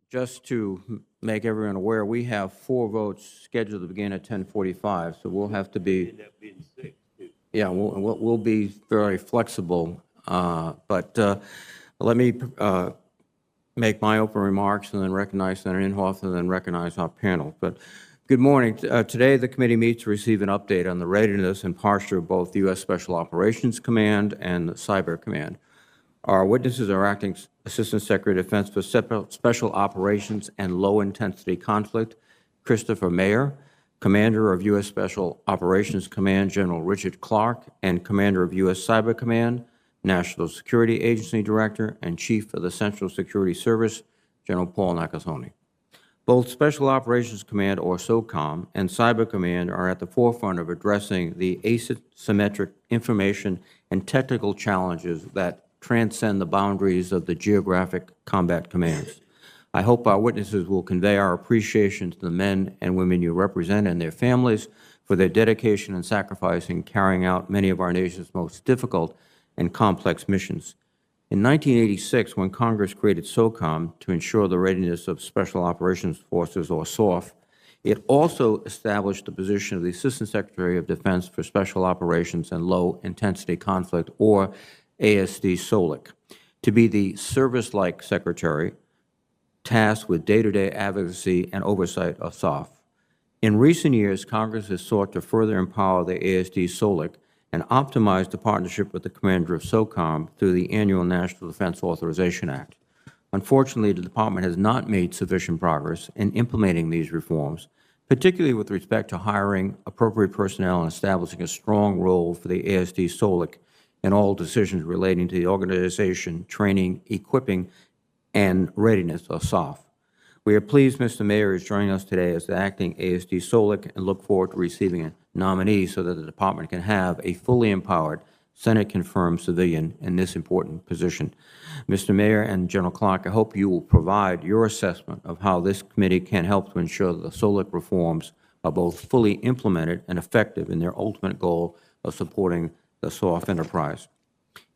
Just to make everyone aware, we have 4 votes scheduled to begin at 10:45, so we'll have to be, yeah, we'll be very flexible. But let me make my opening remarks and then recognize Senator Inhofe and then recognize our panel. But good morning. Today, the committee meets to receive an update on the readiness and posture of both the U.S. Special Operations Command and the Cyber Command. Our witnesses are Acting Assistant Secretary of Defense for Special Operations and Low-Intensity Conflict, Christopher Maier, Commander of U.S. Special Operations Command, General Richard Clarke, and Commander of U.S. Cyber Command, National Security Agency Director, and Chief of the Central Security Service, General Paul Nakasone. Both Special Operations Command, or SOCOM, and Cyber Command are at the forefront of addressing the asymmetric information and technical challenges that transcend the boundaries of the geographic combat commands. I hope our witnesses will convey our appreciation to the men and women you represent and their families for their dedication and sacrifice in carrying out many of our nation's most difficult and complex missions. In 1986, when Congress created SOCOM to ensure the readiness of Special Operations Forces, or SOF, it also established the position of the Assistant Secretary of Defense for Special Operations and Low-Intensity Conflict, or ASD SOLIC, to be the service-like secretary tasked with day-to-day advocacy and oversight of SOF. In recent years, Congress has sought to further empower the ASD SOLIC and optimize the partnership with the commander of SOCOM through the annual National Defense Authorization Act. Unfortunately, the Department has not made sufficient progress in implementing these reforms, particularly with respect to hiring appropriate personnel and establishing a strong role for the ASD SOLIC in all decisions relating to the organization, training, equipping, and readiness of SOF. We are pleased Mr. Maier is joining us today as the acting ASD SOLIC and look forward to receiving a nominee so that the Department can have a fully empowered, Senate-confirmed civilian in this important position. Mr. Maier and General Clarke, I hope you will provide your assessment of how this committee can help to ensure that the SOLIC reforms are both fully implemented and effective in their ultimate goal of supporting the SOF enterprise.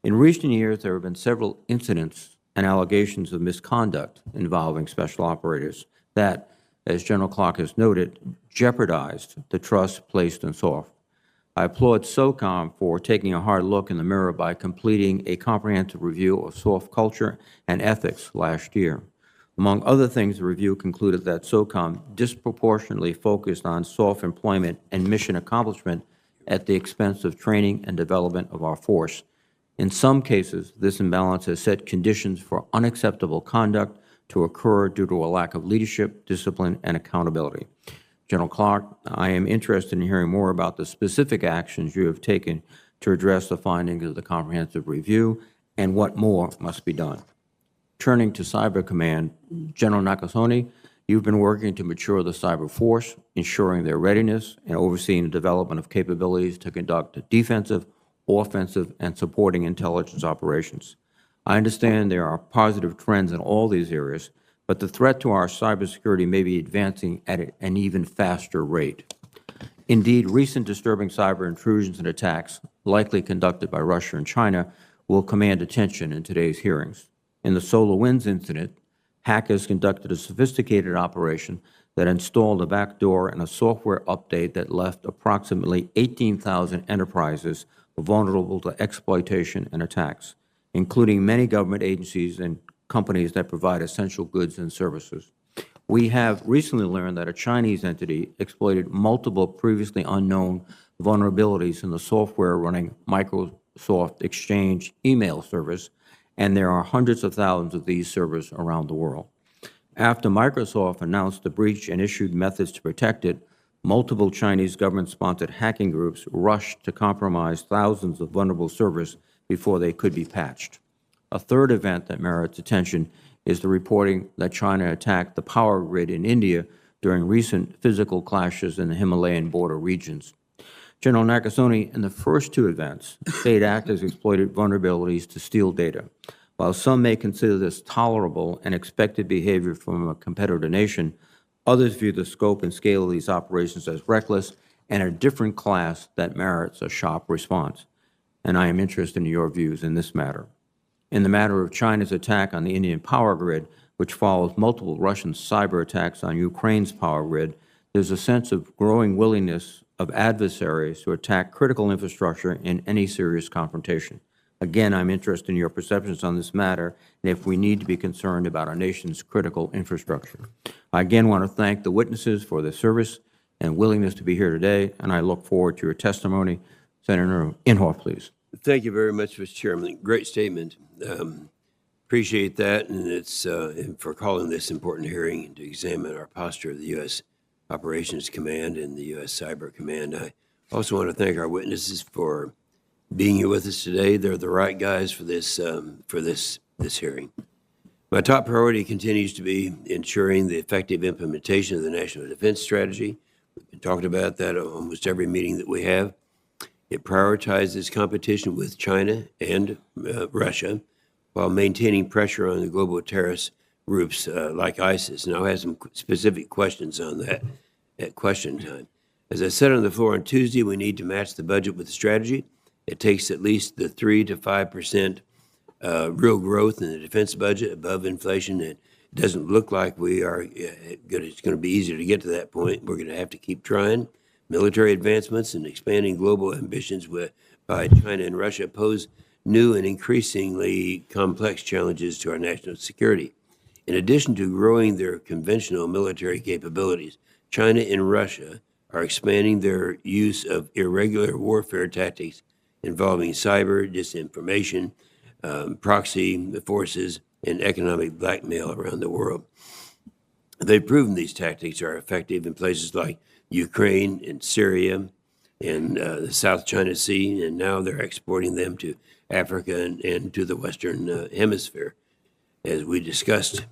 In recent years, there have been several incidents and allegations of misconduct involving special operators that, as General Clarke has noted, jeopardized the trust placed in SOF. I applaud SOCOM for taking a hard look in the mirror by completing a comprehensive review of SOF culture and ethics last year. Among other things, the review concluded that SOCOM disproportionately focused on SOF employment and mission accomplishment at the expense of training and development of our force. In some cases, this imbalance has set conditions for unacceptable conduct to occur due to a lack of leadership, discipline, and accountability. General Clarke, I am interested in hearing more about the specific actions you have taken to address the findings of the comprehensive review and what more must be done. Turning to Cyber Command, General Nakasone, you've been working to mature the cyber force, ensuring their readiness and overseeing the development of capabilities to conduct defensive, offensive, and supporting intelligence operations. I understand there are positive trends in all these areas, but the threat to our cybersecurity may be advancing at an even faster rate. Indeed, recent disturbing cyber intrusions and attacks, likely conducted by Russia and China, will command attention in today's hearings. In the SolarWinds incident, hackers conducted a sophisticated operation that installed a backdoor and a software update that left approximately 18,000 enterprises vulnerable to exploitation and attacks, including many government agencies and companies that provide essential goods and services. We have recently learned that a Chinese entity exploited multiple previously unknown vulnerabilities in the software running Microsoft Exchange email service, and there are hundreds of thousands of these servers around the world. After Microsoft announced the breach and issued methods to protect it, multiple Chinese government-sponsored hacking groups rushed to compromise thousands of vulnerable servers before they could be patched. A third event that merits attention is the reporting that China attacked the power grid in India during recent physical clashes in the Himalayan border regions. General Nakasone, in the first 2 events, state actors exploited vulnerabilities to steal data. While some may consider this tolerable and expected behavior from a competitor nation, others view the scope and scale of these operations as reckless and a different class that merits a sharp response. And I am interested in your views in this matter. In the matter of China's attack on the Indian power grid, which follows multiple Russian cyber attacks on Ukraine's power grid, there's a sense of growing willingness of adversaries to attack critical infrastructure in any serious confrontation. Again, I'm interested in your perceptions on this matter and if we need to be concerned about our nation's critical infrastructure. I again want to thank the witnesses for their service and willingness to be here today, and I look forward to your testimony. Senator Inhofe, please. Thank you very much, Mr. Chairman. Great statement. Appreciate that, and it's for calling this important hearing to examine our posture of the U.S. Operations Command and the U.S. Cyber Command. I also want to thank our witnesses for being here with us today. They're the right guys for this hearing. My top priority continues to be ensuring the effective implementation of the National Defense Strategy. We've been talking about that at almost every meeting that we have. It prioritizes competition with China and Russia while maintaining pressure on the global terrorist groups like ISIS. And I'll have some specific questions on that at question time. As I said on the floor on Tuesday, we need to match the budget with the strategy. It takes at least the 3 to 5% real growth in the defense budget above inflation. It doesn't look like we are it's going to be easy to get to that point. We're going to have to keep trying. Military advancements and expanding global ambitions by China and Russia pose new and increasingly complex challenges to our national security. In addition to growing their conventional military capabilities, China and Russia are expanding their use of irregular warfare tactics involving cyber, disinformation, proxy forces, and economic blackmail around the world. They've proven these tactics are effective in places like Ukraine and Syria and the South China Sea, and now they're exporting them to Africa and to the Western Hemisphere, as we discussed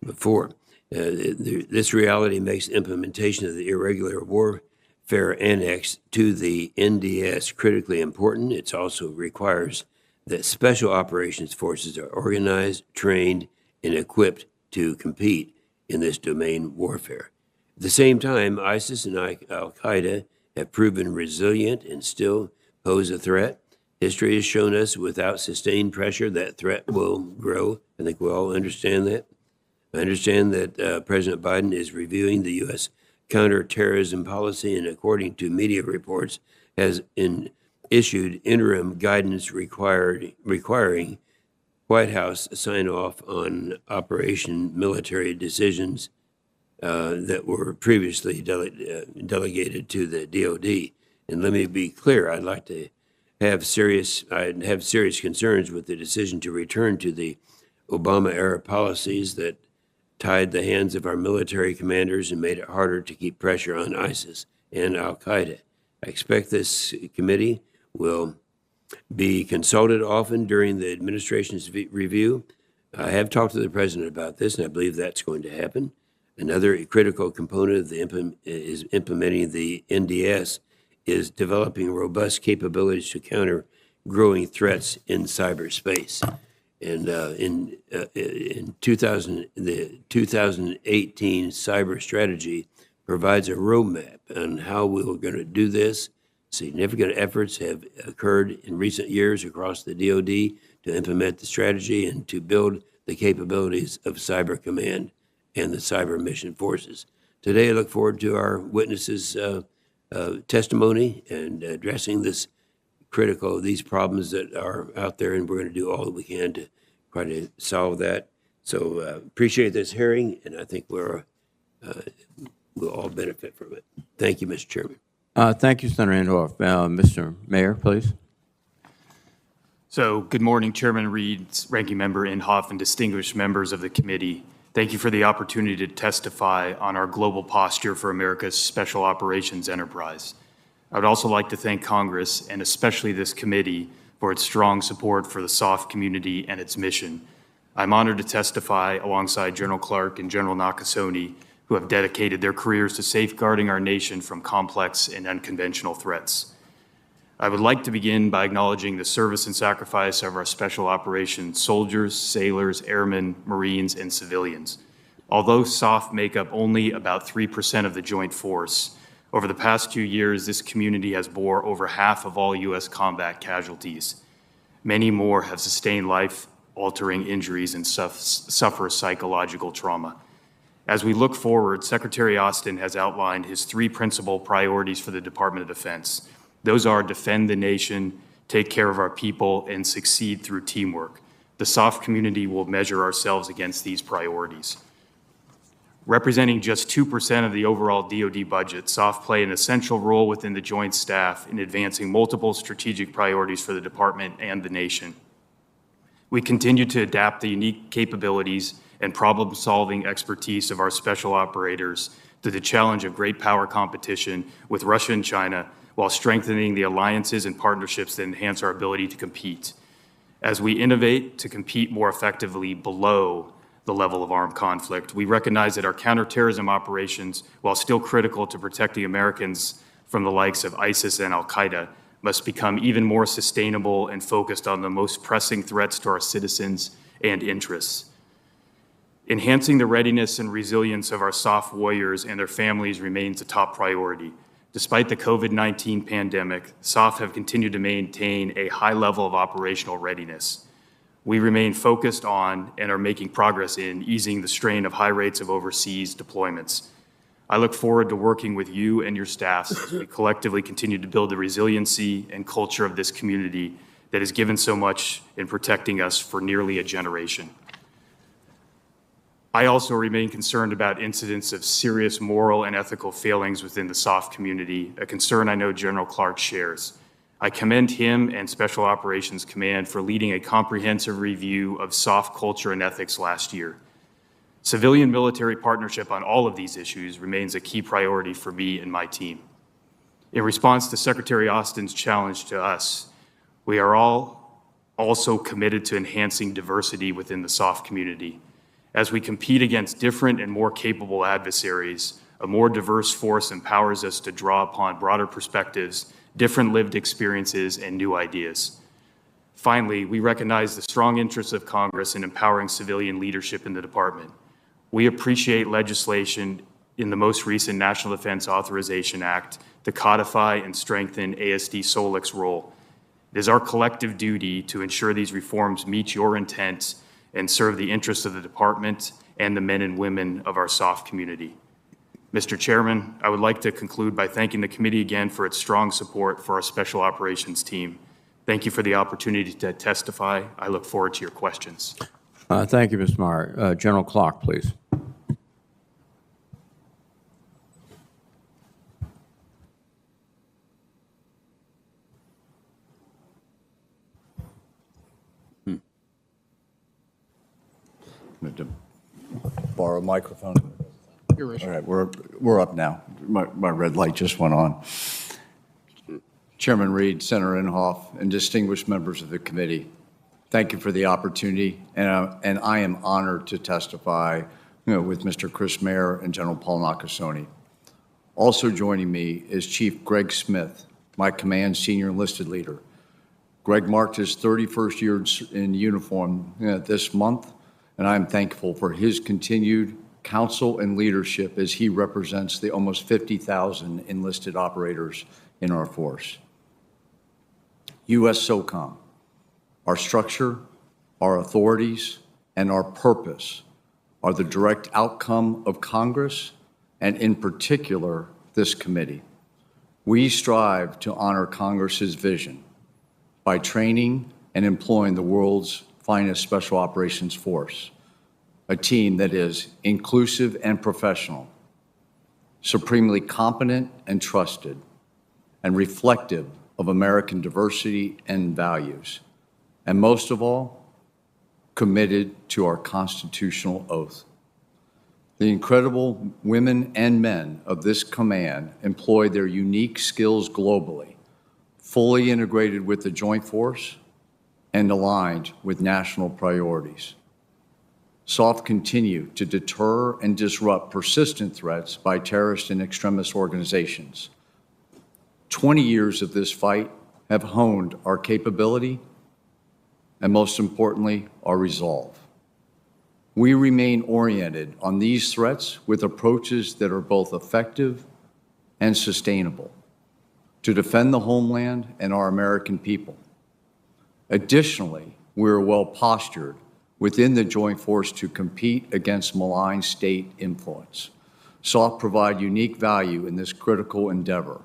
before. This reality makes implementation of the Irregular Warfare Annex to the NDS critically important. It also requires that special operations forces are organized, trained, and equipped to compete in this domain warfare. At the same time, ISIS and al-Qaeda have proven resilient and still pose a threat. History has shown us without sustained pressure that threat will grow. I think we all understand that. I understand that President Biden is reviewing the U.S. counterterrorism policy and, according to media reports, has issued interim guidance requiring White House sign off on operation military decisions that were previously delegated to the DOD. And let me be clear, I'd have serious concerns with the decision to return to the Obama-era policies that tied the hands of our military commanders and made it harder to keep pressure on ISIS and al-Qaeda. I expect this committee will be consulted often during the administration's review. I have talked to the president about this, and I believe that's going to happen. Another critical component of implementing the NDS is developing robust capabilities to counter growing threats in cyberspace. And the 2018 cyber strategy provides a roadmap on how we're going to do this. Significant efforts have occurred in recent years across the DoD to implement the strategy and to build the capabilities of Cyber Command and the cyber mission forces. Today, I look forward to our witnesses' testimony and addressing these problems that are out there, and we're going to do all that we can to try to solve that. So appreciate this hearing, and I think we'll all benefit from it. Thank you, Mr. Chairman. Thank you, Senator Inhofe. Mr. Maier, please. So, good morning, Chairman Reed, Ranking Member Inhofe, and distinguished members of the committee. Thank you for the opportunity to testify on our global posture for America's Special Operations Enterprise. I would also like to thank Congress, and especially this committee, for its strong support for the SOF community and its mission. I'm honored to testify alongside General Clarke and General Nakasone, who have dedicated their careers to safeguarding our nation from complex and unconventional threats. I would like to begin by acknowledging the service and sacrifice of our special operations soldiers, sailors, airmen, Marines, and civilians. Although SOF make up only about 3% of the joint force, over the past 2 years, this community has bore over half of all U.S. combat casualties. Many more have sustained life life-altering injuries and suffer psychological trauma. As we look forward, Secretary Austin has outlined his 3 principal priorities for the Department of Defense. Those are defend the nation, take care of our people, and succeed through teamwork. The SOF community will measure ourselves against these priorities. Representing just 2% of the overall DoD budget, SOF play an essential role within the Joint Staff in advancing multiple strategic priorities for the department and the nation. We continue to adapt the unique capabilities and problem-solving expertise of our special operators to the challenge of great power competition with Russia and China, while strengthening the alliances and partnerships that enhance our ability to compete. As we innovate to compete more effectively below the level of armed conflict, we recognize that our counterterrorism operations, while still critical to protecting Americans from the likes of ISIS and al-Qaeda, must become even more sustainable and focused on the most pressing threats to our citizens and interests. Enhancing the readiness and resilience of our SOF warriors and their families remains a top priority. Despite the COVID-19 pandemic, SOF have continued to maintain a high level of operational readiness. We remain focused on and are making progress in easing the strain of high rates of overseas deployments. I look forward to working with you and your staffs as we collectively continue to build the resiliency and culture of this community that has given so much in protecting us for nearly a generation. I also remain concerned about incidents of serious moral and ethical failings within the SOF community, a concern I know General Clarke shares. I commend him and Special Operations Command for leading a comprehensive review of SOF culture and ethics last year. Civilian-military partnership on all of these issues remains a key priority for me and my team. In response to Secretary Austin's challenge to us, we are all also committed to enhancing diversity within the SOF community. As we compete against different and more capable adversaries, a more diverse force empowers us to draw upon broader perspectives, different lived experiences, and new ideas. Finally, we recognize the strong interests of Congress in empowering civilian leadership in the department. We appreciate legislation in the most recent National Defense Authorization Act to codify and strengthen ASD SOLIC's role. It is our collective duty to ensure these reforms meet your intent and serve the interests of the department and the men and women of our SOF community. Mr. Chairman, I would like to conclude by thanking the committee again for its strong support for our Special Operations team. Thank you for the opportunity to testify. I look forward to your questions. Thank you, Mr. Maier. General Clarke, please. To borrow a microphone. All right, we're up now. My red light just went on. Chairman Reed, Senator Inhofe, and distinguished members of the committee, thank you for the opportunity, and I am honored to testify with Mr. Chris Maier and General Paul Nakasone. Also joining me is Chief Greg Smith, my command senior enlisted leader. Greg marked his 31st year in uniform this month, and I am thankful for his continued counsel and leadership as he represents the almost 50,000 enlisted operators in our force. U.S. SOCOM, our structure, our authorities, and our purpose are the direct outcome of Congress and, in particular, this committee. We strive to honor Congress's vision by training and employing the world's finest Special Operations Force, a team that is inclusive and professional, supremely competent and trusted, and reflective of American diversity and values, and most of all, committed to our constitutional oath. The incredible women and men of this command employ their unique skills globally, fully integrated with the Joint Force and aligned with national priorities. SOF continue to deter and disrupt persistent threats by terrorist and extremist organizations. 20 years of this fight have honed our capability and, most importantly, our resolve. We remain oriented on these threats with approaches that are both effective and sustainable to defend the homeland and our American people. Additionally, we are well postured within the joint force to compete against malign state influence. SOF provide unique value in this critical endeavor.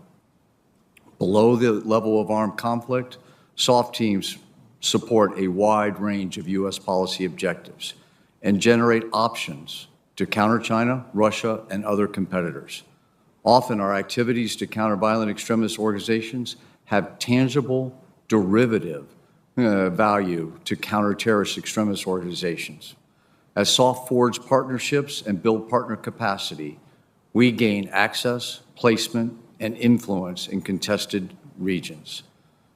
Below the level of armed conflict, SOF teams support a wide range of U.S. policy objectives and generate options to counter China, Russia, and other competitors. Often, our activities to counter violent extremist organizations have tangible derivative value to counter terrorist extremist organizations. As SOF forge partnerships and build partner capacity, we gain access, placement, and influence in contested regions.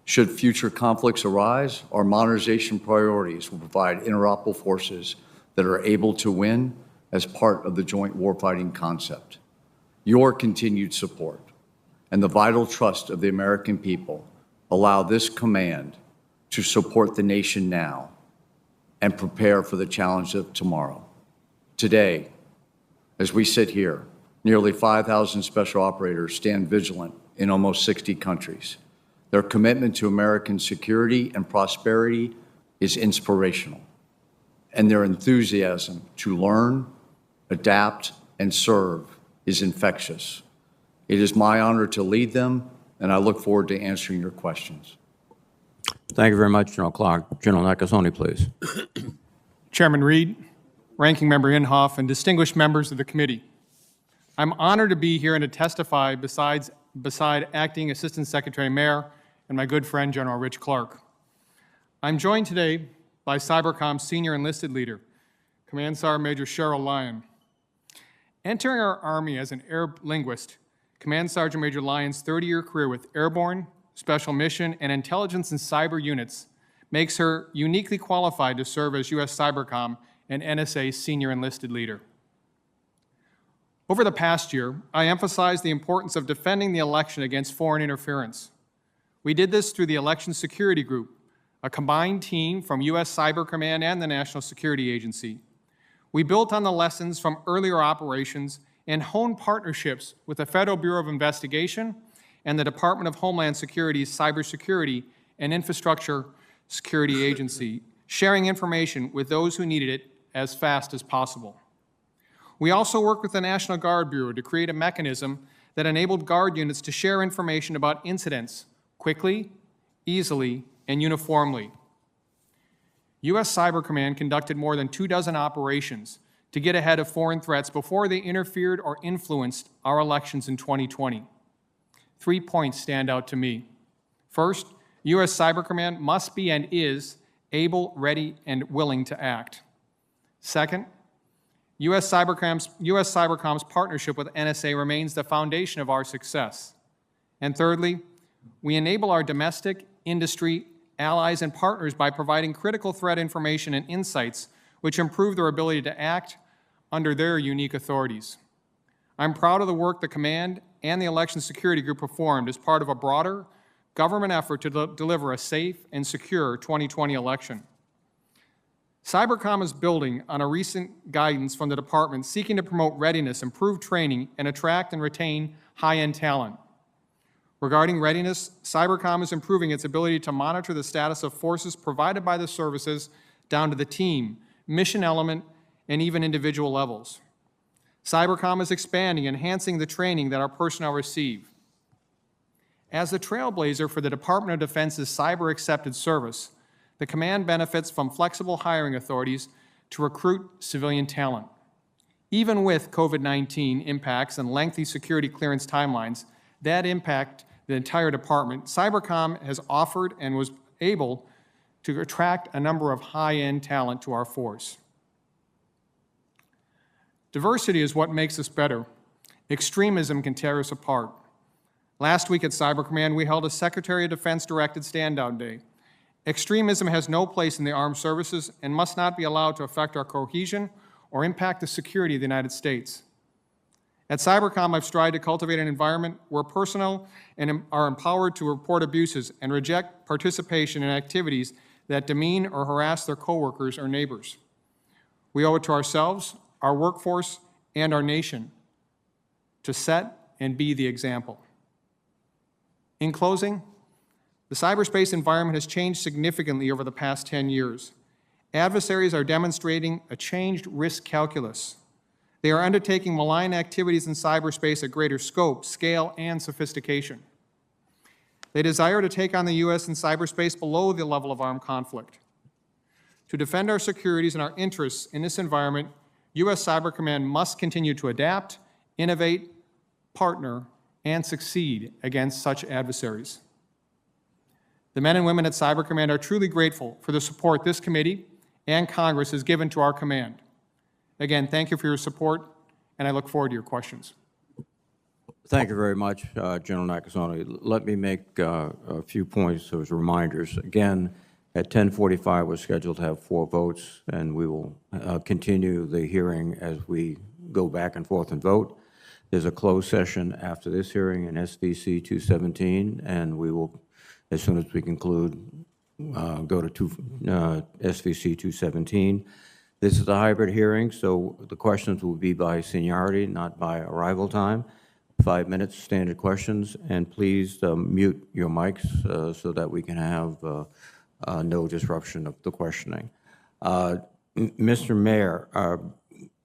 Should future conflicts arise, our modernization priorities will provide interoperable forces that are able to win as part of the joint warfighting concept. Your continued support and the vital trust of the American people allow this command to support the nation now and prepare for the challenge of tomorrow. Today, as we sit here, nearly 5,000 special operators stand vigilant in almost 60 countries. Their commitment to American security and prosperity is inspirational, and their enthusiasm to learn, adapt, and serve is infectious. It is my honor to lead them, and I look forward to answering your questions. Thank you very much, General Clarke. General Nakasone, please. Chairman Reed, Ranking Member Inhofe, and distinguished members of the committee. I'm honored to be here and to testify beside Acting Assistant Secretary Maier and my good friend, General Rich Clarke. I'm joined today by Cybercom's senior enlisted leader, Command Sergeant Major Cheryl Lyon. Entering our Army as an air linguist, Command Sergeant Major Lyon's 30-year career with airborne, special mission, and intelligence and cyber units makes her uniquely qualified to serve as U.S. Cybercom and NSA senior enlisted leader. Over the past year, I emphasized the importance of defending the election against foreign interference. We did this through the Election Security Group, a combined team from U.S. Cyber Command and the National Security Agency. We built on the lessons from earlier operations and honed partnerships with the Federal Bureau of Investigation and the Department of Homeland Security's Cybersecurity and Infrastructure Security Agency, sharing information with those who needed it as fast as possible. We also worked with the National Guard Bureau to create a mechanism that enabled Guard units to share information about incidents quickly, easily, and uniformly. U.S. Cyber Command conducted more than 24 operations to get ahead of foreign threats before they interfered or influenced our elections in 2020. 3 points stand out to me. First, U.S. Cyber Command must be and is able, ready, and willing to act. Second, U.S. Cybercom's partnership with NSA remains the foundation of our success. And thirdly, we enable our domestic, industry, allies, and partners by providing critical threat information and insights which improve their ability to act under their unique authorities. I'm proud of the work the Command and the Election Security Group performed as part of a broader government effort to deliver a safe and secure 2020 election. Cybercom is building on a recent guidance from the department seeking to promote readiness, improve training, and attract and retain high-end talent. Regarding readiness, Cybercom is improving its ability to monitor the status of forces provided by the services down to the team, mission element, and even individual levels. Cybercom is expanding, enhancing the training that our personnel receive. As the trailblazer for the Department of Defense's Cyber Accepted Service, the Command benefits from flexible hiring authorities to recruit civilian talent. Even with COVID-19 impacts and lengthy security clearance timelines that impact the entire department, Cybercom has offered and was able to attract a number of high-end talent to our force. Diversity is what makes us better. Extremism can tear us apart. Last week at Cyber Command, we held a Secretary of Defense-directed stand-down day. Extremism has no place in the armed services and must not be allowed to affect our cohesion or impact the security of the United States. At Cybercom, I've strived to cultivate an environment where personnel are empowered to report abuses and reject participation in activities that demean or harass their coworkers or neighbors. We owe it to ourselves, our workforce, and our nation to set and be the example. In closing, the cyberspace environment has changed significantly over the past 10 years. Adversaries are demonstrating a changed risk calculus. They are undertaking malign activities in cyberspace at greater scope, scale, and sophistication. They desire to take on the U.S. in cyberspace below the level of armed conflict. To defend our securities and our interests in this environment, U.S. Cyber Command must continue to adapt, innovate, partner, and succeed against such adversaries. The men and women at Cyber Command are truly grateful for the support this committee and Congress has given to our command. Again, thank you for your support, and I look forward to your questions. Thank you very much, General Nakasone. Let me make a few points as reminders. Again, at 10:45, we're scheduled to have 4 votes, and we will continue the hearing as we go back and forth and vote. There's a closed session after this hearing in SVC 217, and we will, as soon as we conclude, go to SVC 217. This is a hybrid hearing, so the questions will be by seniority, not by arrival time. 5 minutes, standard questions, and please mute your mics so that we can have no disruption of the questioning. Mr. Maier,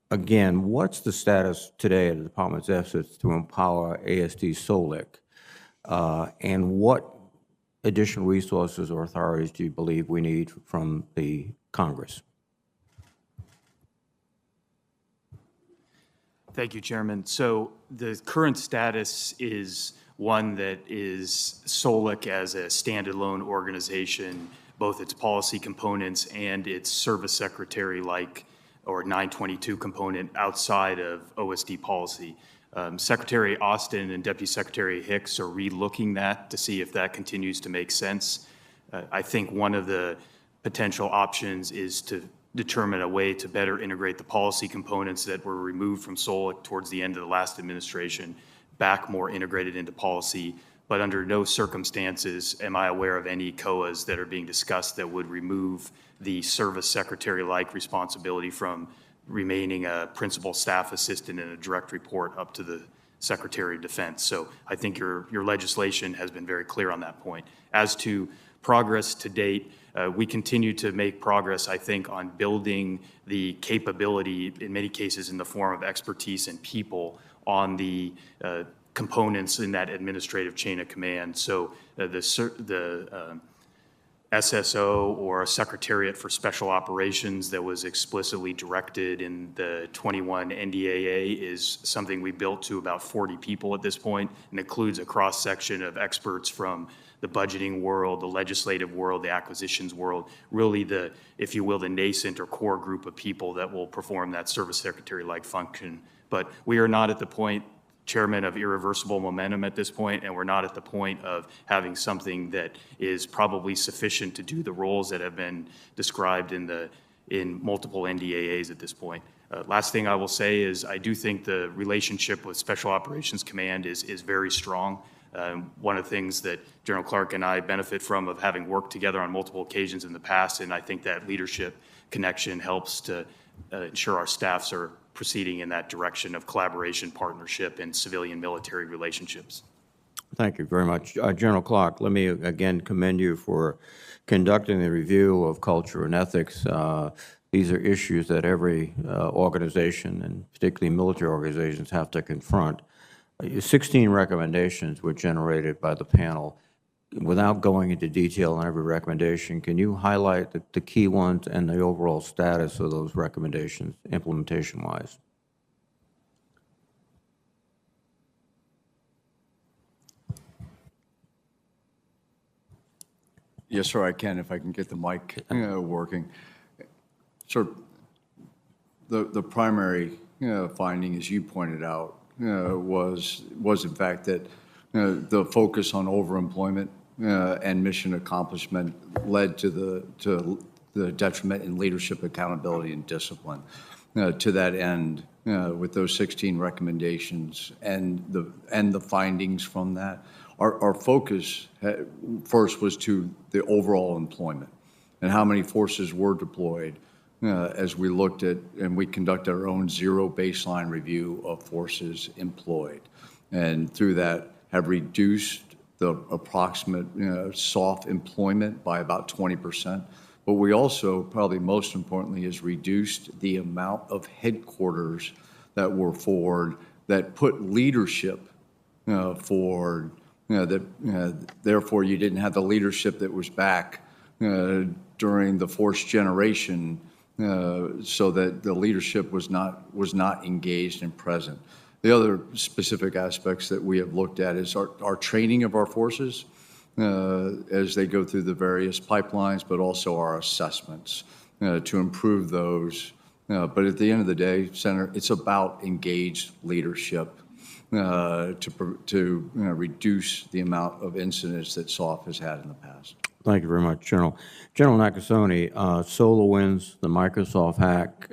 again, what's the status today of the Department's efforts to empower ASD SOLIC, and what additional resources or authorities do you believe we need from the Congress? Thank you, Chairman. So the current status is one that is SOLIC as a standalone organization, both its policy components and its service secretary-like or 922 component outside of OSD policy. Secretary Austin and Deputy Secretary Hicks are relooking that to see if that continues to make sense. I think one of the potential options is to determine a way to better integrate the policy components that were removed from SOLIC towards the end of the last administration back more integrated into policy. But under no circumstances am I aware of any COAs that are being discussed that would remove the service secretary-like responsibility from remaining a principal staff assistant and a direct report up to the Secretary of Defense. So I think your legislation has been very clear on that point. As to progress to date, we continue to make progress, I think, on building the capability, in many cases in the form of expertise and people, on the components in that administrative chain of command. So the SSO, or a Secretariat for Special Operations, that was explicitly directed in the 21 NDAA is something we built to about 40 people at this point, and includes a cross-section of experts from the budgeting world, the legislative world, the acquisitions world, really the, if you will, the nascent or core group of people that will perform that service secretary-like function. But we are not at the point, Chairman, of irreversible momentum at this point, and we're not at the point of having something that is probably sufficient to do the roles that have been described in multiple NDAAs at this point. Last thing I will say is I do think the relationship with Special Operations Command is very strong. One of the things that General Clarke and I benefit from of having worked together on multiple occasions in the past, and I think that leadership connection helps to ensure our staffs are proceeding in that direction of collaboration, partnership, and civilian-military relationships. Thank you very much. General Clarke, let me again commend you for conducting the review of culture and ethics. These are issues that every organization, and particularly military organizations, have to confront. 16 recommendations were generated by the panel. Without going into detail on every recommendation, can you highlight the key ones and the overall status of those recommendations, implementation-wise? Yes, sir, I can, if I can get the mic working. Sir, the primary finding, as you pointed out, was in fact that the focus on overemployment and mission accomplishment led to the detriment in leadership accountability and discipline. To that end, with those 16 recommendations and the findings from that, our focus first was to the overall employment and how many forces were deployed as we looked at and we conducted our own zero baseline review of forces employed. And through that have reduced the approximate soft employment by about 20%. But we also, probably most importantly, has reduced the amount of headquarters that were forward that put leadership forward, therefore you didn't have the leadership that was back during the forced generation, so that the leadership was not engaged and present. The other specific aspects that we have looked at is our training of our forces as they go through the various pipelines, but also our assessments to improve those. But at the end of the day, Senator, it's about engaged leadership to reduce the amount of incidents that SOF has had in the past. Thank you very much, General. General Nakasone, SolarWinds, the Microsoft hack,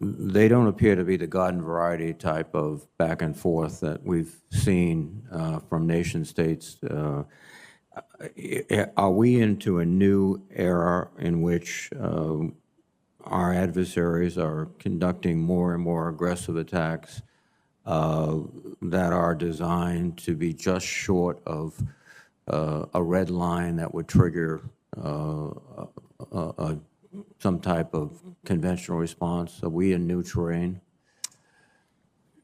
they don't appear to be the garden variety type of back and forth that we've seen from nation states. Are we into a new era in which our adversaries are conducting more and more aggressive attacks that are designed to be just short of a red line that would trigger some type of conventional response? Are we in new terrain?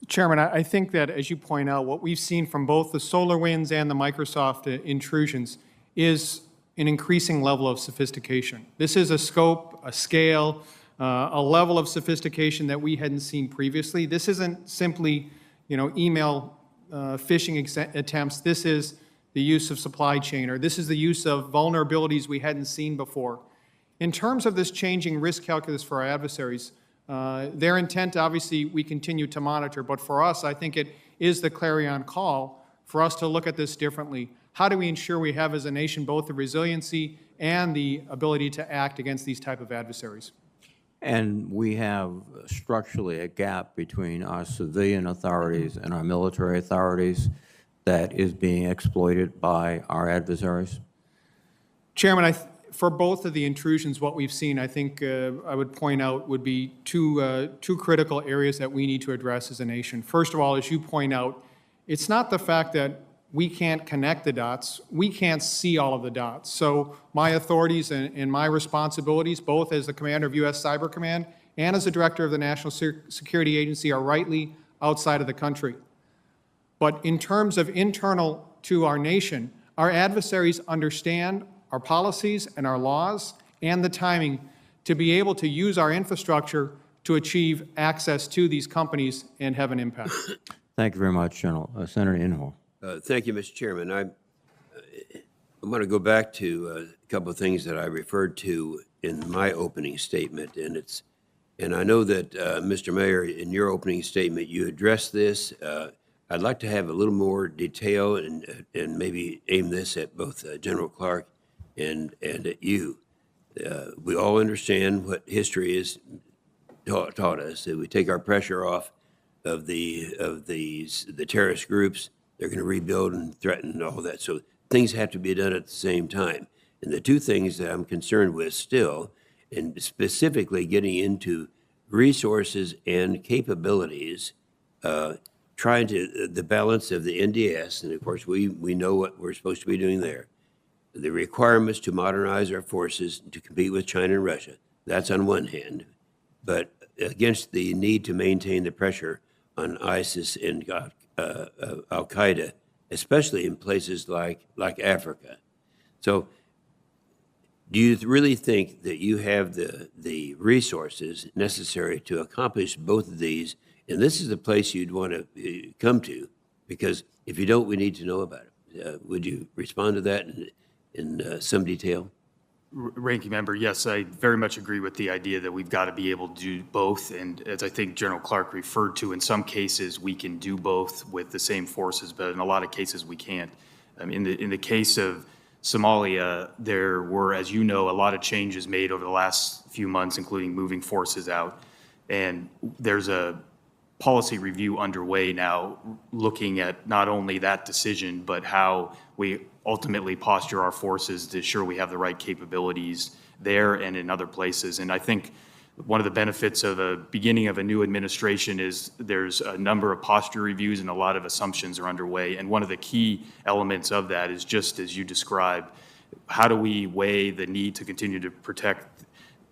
Chairman, I think that, as you point out, what we've seen from both the SolarWinds and the Microsoft intrusions is an increasing level of sophistication. This is a scope, a scale, a level of sophistication that we hadn't seen previously. This isn't simply, email phishing attempts. This is the use of supply chain, or this is the use of vulnerabilities we hadn't seen before. In terms of this changing risk calculus for our adversaries, their intent, obviously, we continue to monitor, but for us, I think it is the clarion call for us to look at this differently. How do we ensure we have, as a nation, both the resiliency and the ability to act against these type of adversaries? And we have structurally a gap between our civilian authorities and our military authorities that is being exploited by our adversaries? Chairman, for both of the intrusions, what we've seen, I think I would point out would be two critical areas that we need to address as a nation. First of all, as you point out, it's not the fact that we can't connect the dots. We can't see all of the dots. So my authorities and my responsibilities, both as the commander of U.S. Cyber Command and as the director of the National Security Agency, are rightly outside of the country. But in terms of internal to our nation, our adversaries understand our policies and our laws and the timing to be able to use our infrastructure to achieve access to these companies and have an impact. Thank you very much, General. Senator Inhofe. Thank you, Mr. Chairman. I want to go back to a couple of things that I referred to in my opening statement, and I know that Mr. Maier, in your opening statement, you addressed this. I'd like to have a little more detail and maybe aim this at both General Clarke and at you. We all understand what history has taught us, that we take our pressure off of the terrorist groups. They're going to rebuild and threaten and all that. So things have to be done at the same time. And the two things that I'm concerned with still, and specifically getting into resources and capabilities, trying to, the balance of the NDS, and of course we know what we're supposed to be doing there, the requirements to modernize our forces to compete with China and Russia. That's on one hand, but against the need to maintain the pressure on ISIS and Al-Qaeda, especially in places like Africa. So do you really think that you have the resources necessary to accomplish both of these? And this is the place you'd want to come to, because if you don't, we need to know about it. Would you respond to that in some detail? Ranking Member, yes, I very much agree with the idea that we've got to be able to do both. And as I think General Clarke referred to, in some cases we can do both with the same forces, but in a lot of cases we can't. In the case of Somalia, there were, as you know, a lot of changes made over the last few months, including moving forces out. And there's a policy review underway now looking at not only that decision, but how we ultimately posture our forces to ensure we have the right capabilities there and in other places. And I think one of the benefits of the beginning of a new administration is there's a number of posture reviews and a lot of assumptions are underway. And one of the key elements of that is, just as you described, how do we weigh the need to continue to protect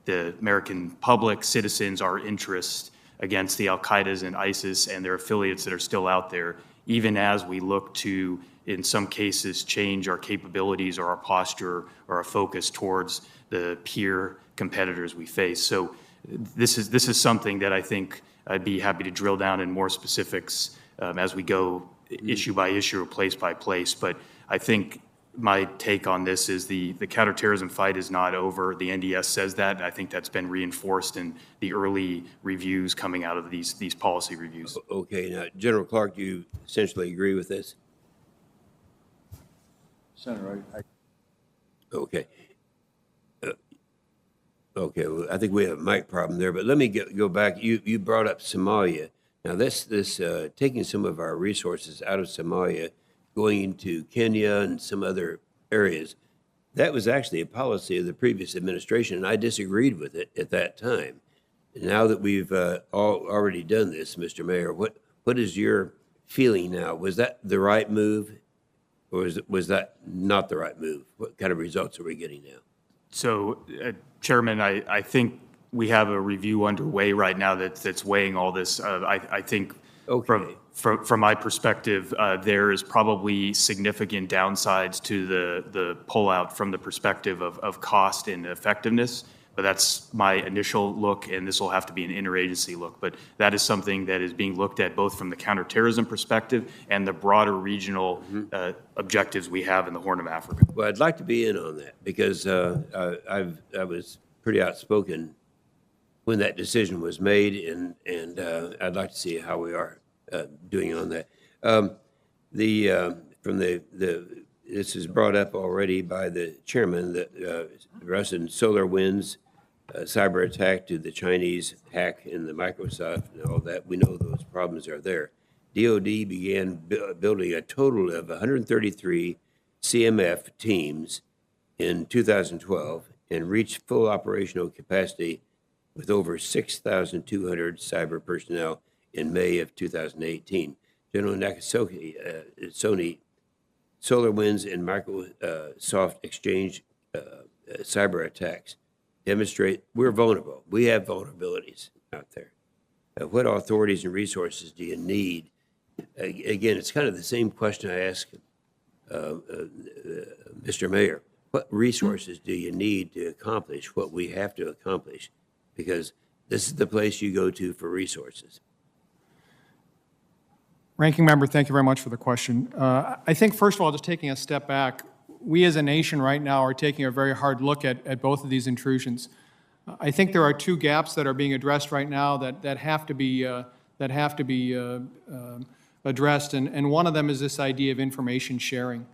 the American public, citizens, our interests against the Al-Qaedas and ISIS and their affiliates that are still out there, even as we look to, in some cases, change our capabilities or our posture or our focus towards the peer competitors we face. So this is something that I think I'd be happy to drill down in more specifics as we go issue by issue or place by place. But I think my take on this is the counterterrorism fight is not over. The NDS says that, and I think that's been reinforced in the early reviews coming out of these policy reviews. Okay, now, General Clarke, do you essentially agree with this? Senator, Okay. Okay, well, I think we have a mic problem there, but let me go back. You brought up Somalia. Now, this taking some of our resources out of Somalia, going into Kenya and some other areas, that was actually a policy of the previous administration, and I disagreed with it at that time. And now that we've already done this, Mr. Maier, what is your feeling now? Was that the right move, or was that not the right move? What kind of results are we getting now? So, Chairman, I think we have a review underway right now that's weighing all this. I think Okay. from my perspective, there is probably significant downsides to the pullout from the perspective of cost and effectiveness. But that's my initial look, and this will have to be an interagency look. But that is something that is being looked at both from the counterterrorism perspective and the broader regional objectives we have in the Horn of Africa. Well, I'd like to be in on that because I was pretty outspoken when that decision was made, and I'd like to see how we are doing on that. This is brought up already by the chairman, that Russian solar winds, cyber attack to the Chinese hack in the Microsoft and all that. We know those problems are there. DOD began building a total of 133 CMF teams in 2012 and reached full operational capacity with over 6,200 cyber personnel in May of 2018. General Nakasone, SolarWinds and Microsoft Exchange cyber attacks demonstrate we're vulnerable. We have vulnerabilities out there. What authorities and resources do you need? Again, it's kind of the same question I asked Mr. Maier. What resources do you need to accomplish what we have to accomplish? Because this is the place you go to for resources. Ranking Member, thank you very much for the question. I think, first of all, just taking a step back, we as a nation right now are taking a very hard look at both of these intrusions. I think there are two gaps that are being addressed right now that have to be addressed, and one of them is this idea of information sharing.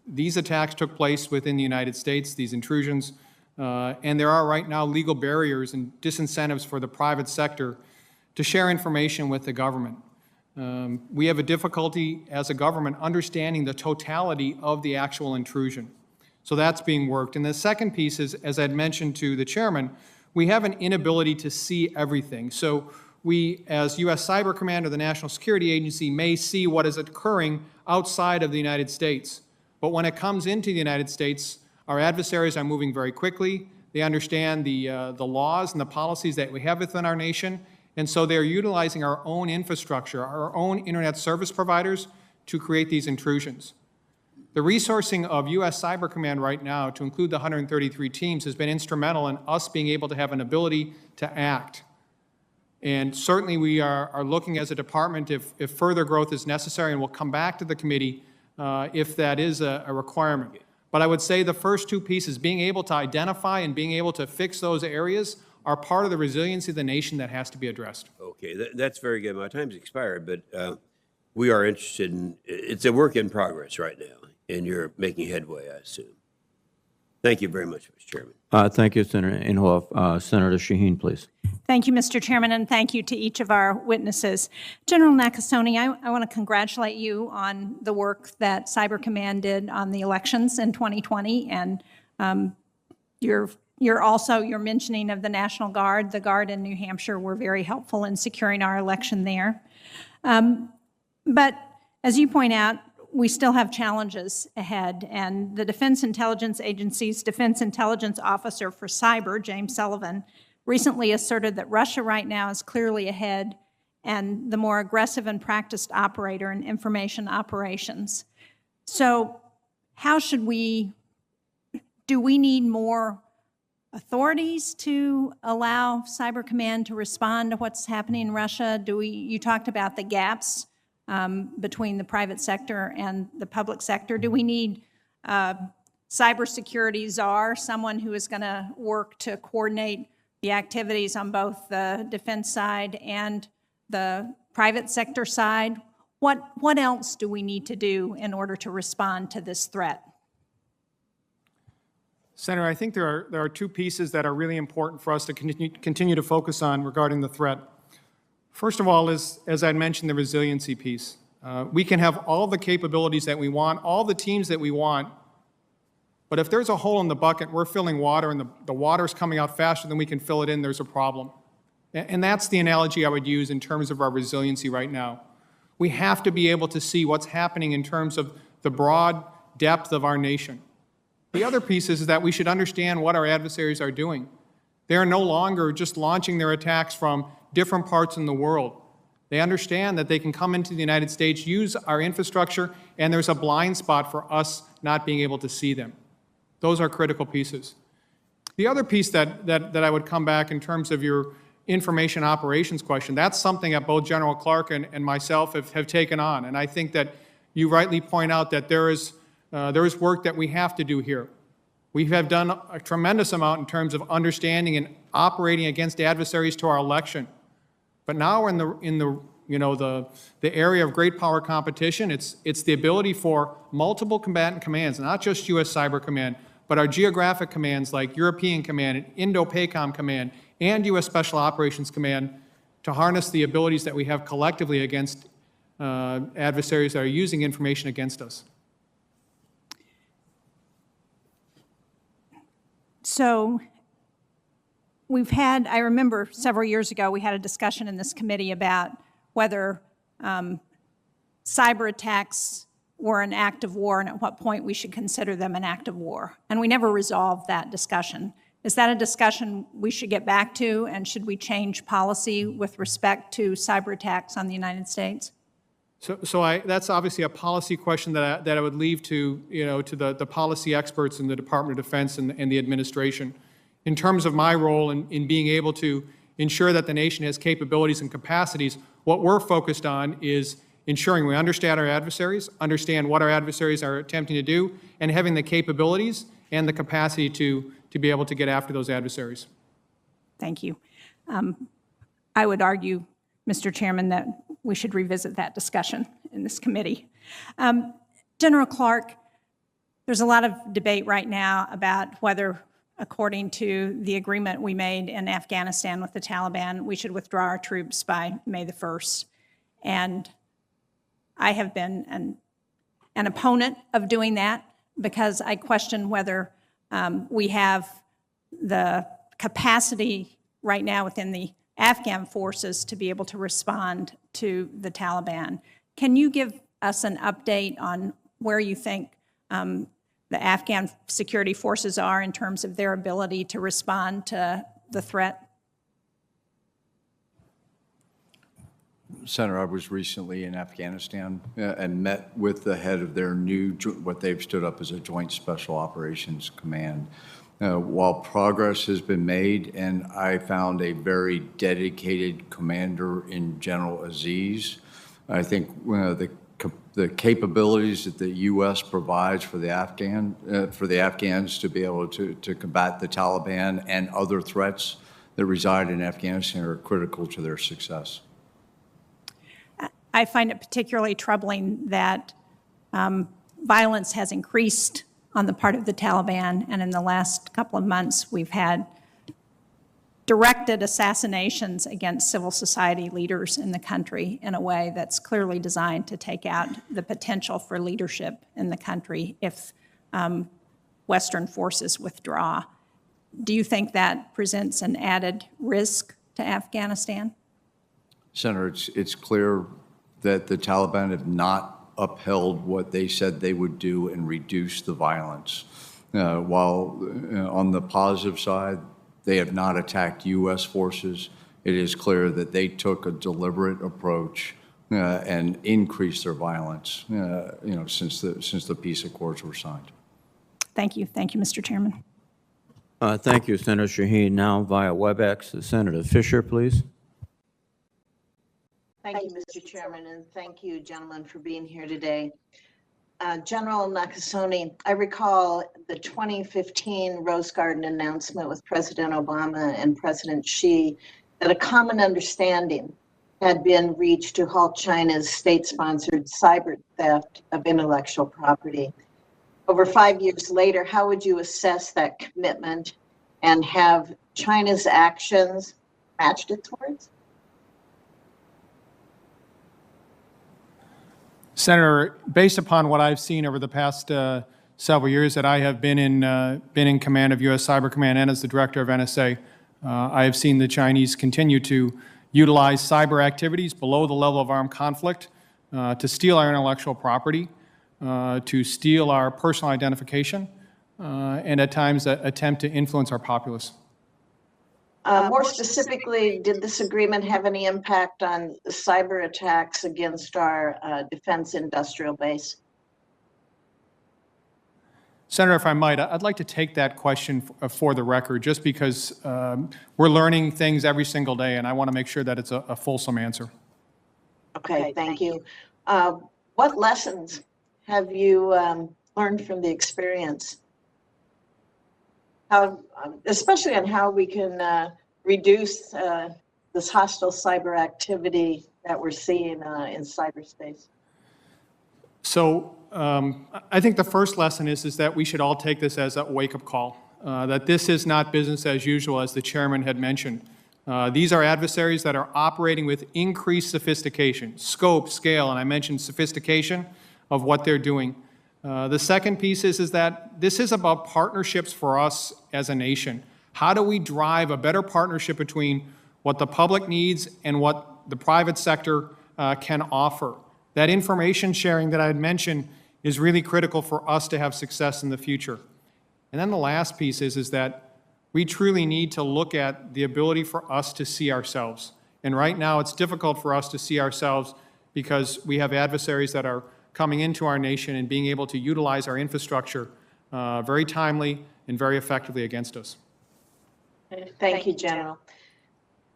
These attacks took place within the United States, these intrusions, and there are right now legal barriers and disincentives for the private sector to share information with the government. We have a difficulty as a government understanding the totality of the actual intrusion. So that's being worked. And the second piece is, as I'd mentioned to the chairman, we have an inability to see everything. So we, as U.S. Cyber Command or the National Security Agency, may see what is occurring outside of the United States. But when it comes into the United States, our adversaries are moving very quickly. They understand the laws and the policies that we have within our nation. And so they're utilizing our own infrastructure, our own internet service providers to create these intrusions. The resourcing of U.S. Cyber Command right now, to include the 133 teams, has been instrumental in us being able to have an ability to act. And certainly we are looking as a department if further growth is necessary, and we'll come back to the committee if that is a requirement. But I would say the first two pieces, being able to identify and being able to fix those areas, are part of the resiliency of the nation that has to be addressed. Okay, that's very good. My time's expired, but we are interested in, it's a work in progress right now, and you're making headway, I assume. Thank you very much, Mr. Chairman. Thank you, Senator Inhofe. Senator Shaheen, please. Thank you, Mr. Chairman, and thank you to each of our witnesses. General Nakasone, I want to congratulate you on the work that Cyber Command did on the elections in 2020, and your mentioning of the National Guard. The Guard in New Hampshire were very helpful in securing our election there. But as you point out, we still have challenges ahead, and the Defense Intelligence Agency's Defense Intelligence Officer for Cyber, James Sullivan, recently asserted that Russia right now is clearly ahead and the more aggressive and practiced operator in information operations. So how should do we need more authorities to allow Cyber Command to respond to what's happening in Russia? You talked about the gaps between the private sector and the public sector. Do we need cybersecurity czar, someone who is going to work to coordinate the activities on both the defense side and the private sector side? What else do we need to do in order to respond to this threat? Senator, I think there are two pieces that are really important for us to continue to focus on regarding the threat. First of all is, as I mentioned, the resiliency piece. We can have all the capabilities that we want, all the teams that we want, but if there's a hole in the bucket, we're filling water and the water's coming out faster than we can fill it in, there's a problem. And that's the analogy I would use in terms of our resiliency right now. We have to be able to see what's happening in terms of the broad depth of our nation. The other piece is that we should understand what our adversaries are doing. They are no longer just launching their attacks from different parts in the world. They understand that they can come into the United States, use our infrastructure, and there's a blind spot for us not being able to see them. Those are critical pieces. The other piece that I would come back in terms of your information operations question, that's something that both General Clarke and myself have taken on. And I think that you rightly point out that there is work that we have to do here. We have done a tremendous amount in terms of understanding and operating against adversaries to our election. But now we're in the area of great power competition. It's the ability for multiple combatant commands, not just U.S. Cyber Command, but our geographic commands like European Command, Indo-PACOM Command, and U.S. Special Operations Command to harness the abilities that we have collectively against adversaries that are using information against us. So I remember several years ago, we had a discussion in this committee about whether cyber attacks were an act of war and at what point we should consider them an act of war. And we never resolved that discussion. Is that a discussion we should get back to, and should we change policy with respect to cyber attacks on the United States? So that's obviously a policy question that I would leave to the policy experts in the Department of Defense and the administration. In terms of my role in being able to ensure that the nation has capabilities and capacities, what we're focused on is ensuring we understand our adversaries, understand what our adversaries are attempting to do, and having the capabilities and the capacity to be able to get after those adversaries. Thank you. I would argue, Mr. Chairman, that we should revisit that discussion in this committee. General Clarke, there's a lot of debate right now about whether, according to the agreement we made in Afghanistan with the Taliban, we should withdraw our troops by May the 1st. And I have been an opponent of doing that because I question whether we have the capacity right now within the Afghan forces to be able to respond to the Taliban. Can you give us an update on where you think the Afghan security forces are in terms of their ability to respond to the threat? Senator, I was recently in Afghanistan and met with the head of their new, what they've stood up as a Joint Special Operations Command. While progress has been made, and I found a very dedicated commander in General Aziz, I think the capabilities that the U.S. provides for the Afghans to be able to combat the Taliban and other threats that reside in Afghanistan are critical to their success. I find it particularly troubling that violence has increased on the part of the Taliban, and in the last couple of months, we've had directed assassinations against civil society leaders in the country in a way that's clearly designed to take out the potential for leadership in the country if Western forces withdraw. Do you think that presents an added risk to Afghanistan? Senator, it's clear that the Taliban have not upheld what they said they would do and reduce the violence. While on the positive side, they have not attacked U.S. forces, it is clear that they took a deliberate approach and increased their violence, since the peace accords were signed. Thank you. Thank you, Mr. Chairman. Thank you, Senator Shaheen. Now via WebEx, Senator Fisher, please. Thank you, Mr. Chairman, and thank you, gentlemen, for being here today. General Nakasone, I recall the 2015 Rose Garden announcement with President Obama and President Xi that a common understanding had been reached to halt China's state-sponsored cyber theft of intellectual property. Over 5 years later, how would you assess that commitment, and have China's actions matched its words? Senator, based upon what I've seen over the past several years that I have been in command of U.S. Cyber Command and as the director of NSA, I have seen the Chinese continue to utilize cyber activities below the level of armed conflict to steal our intellectual property, to steal our personal identification, and at times attempt to influence our populace. More specifically, did this agreement have any impact on cyber attacks against our defense industrial base? Senator, if I might, I'd like to take that question for the record, just because we're learning things every single day, and I want to make sure that it's a fulsome answer. Okay, thank you. What lessons have you learned from the experience? How, especially on how we can reduce this hostile cyber activity that we're seeing in cyberspace? So I think the first lesson is that we should all take this as a wake-up call, that this is not business as usual, as the chairman had mentioned. These are adversaries that are operating with increased sophistication, scope, scale, and I mentioned sophistication of what they're doing. The second piece is that this is about partnerships for us as a nation. How do we drive a better partnership between what the public needs and what the private sector can offer? That information sharing that I had mentioned is really critical for us to have success in the future. And then the last piece is that we truly need to look at the ability for us to see ourselves. And right now it's difficult for us to see ourselves because we have adversaries that are coming into our nation and being able to utilize our infrastructure very timely and very effectively against us. Thank you, General.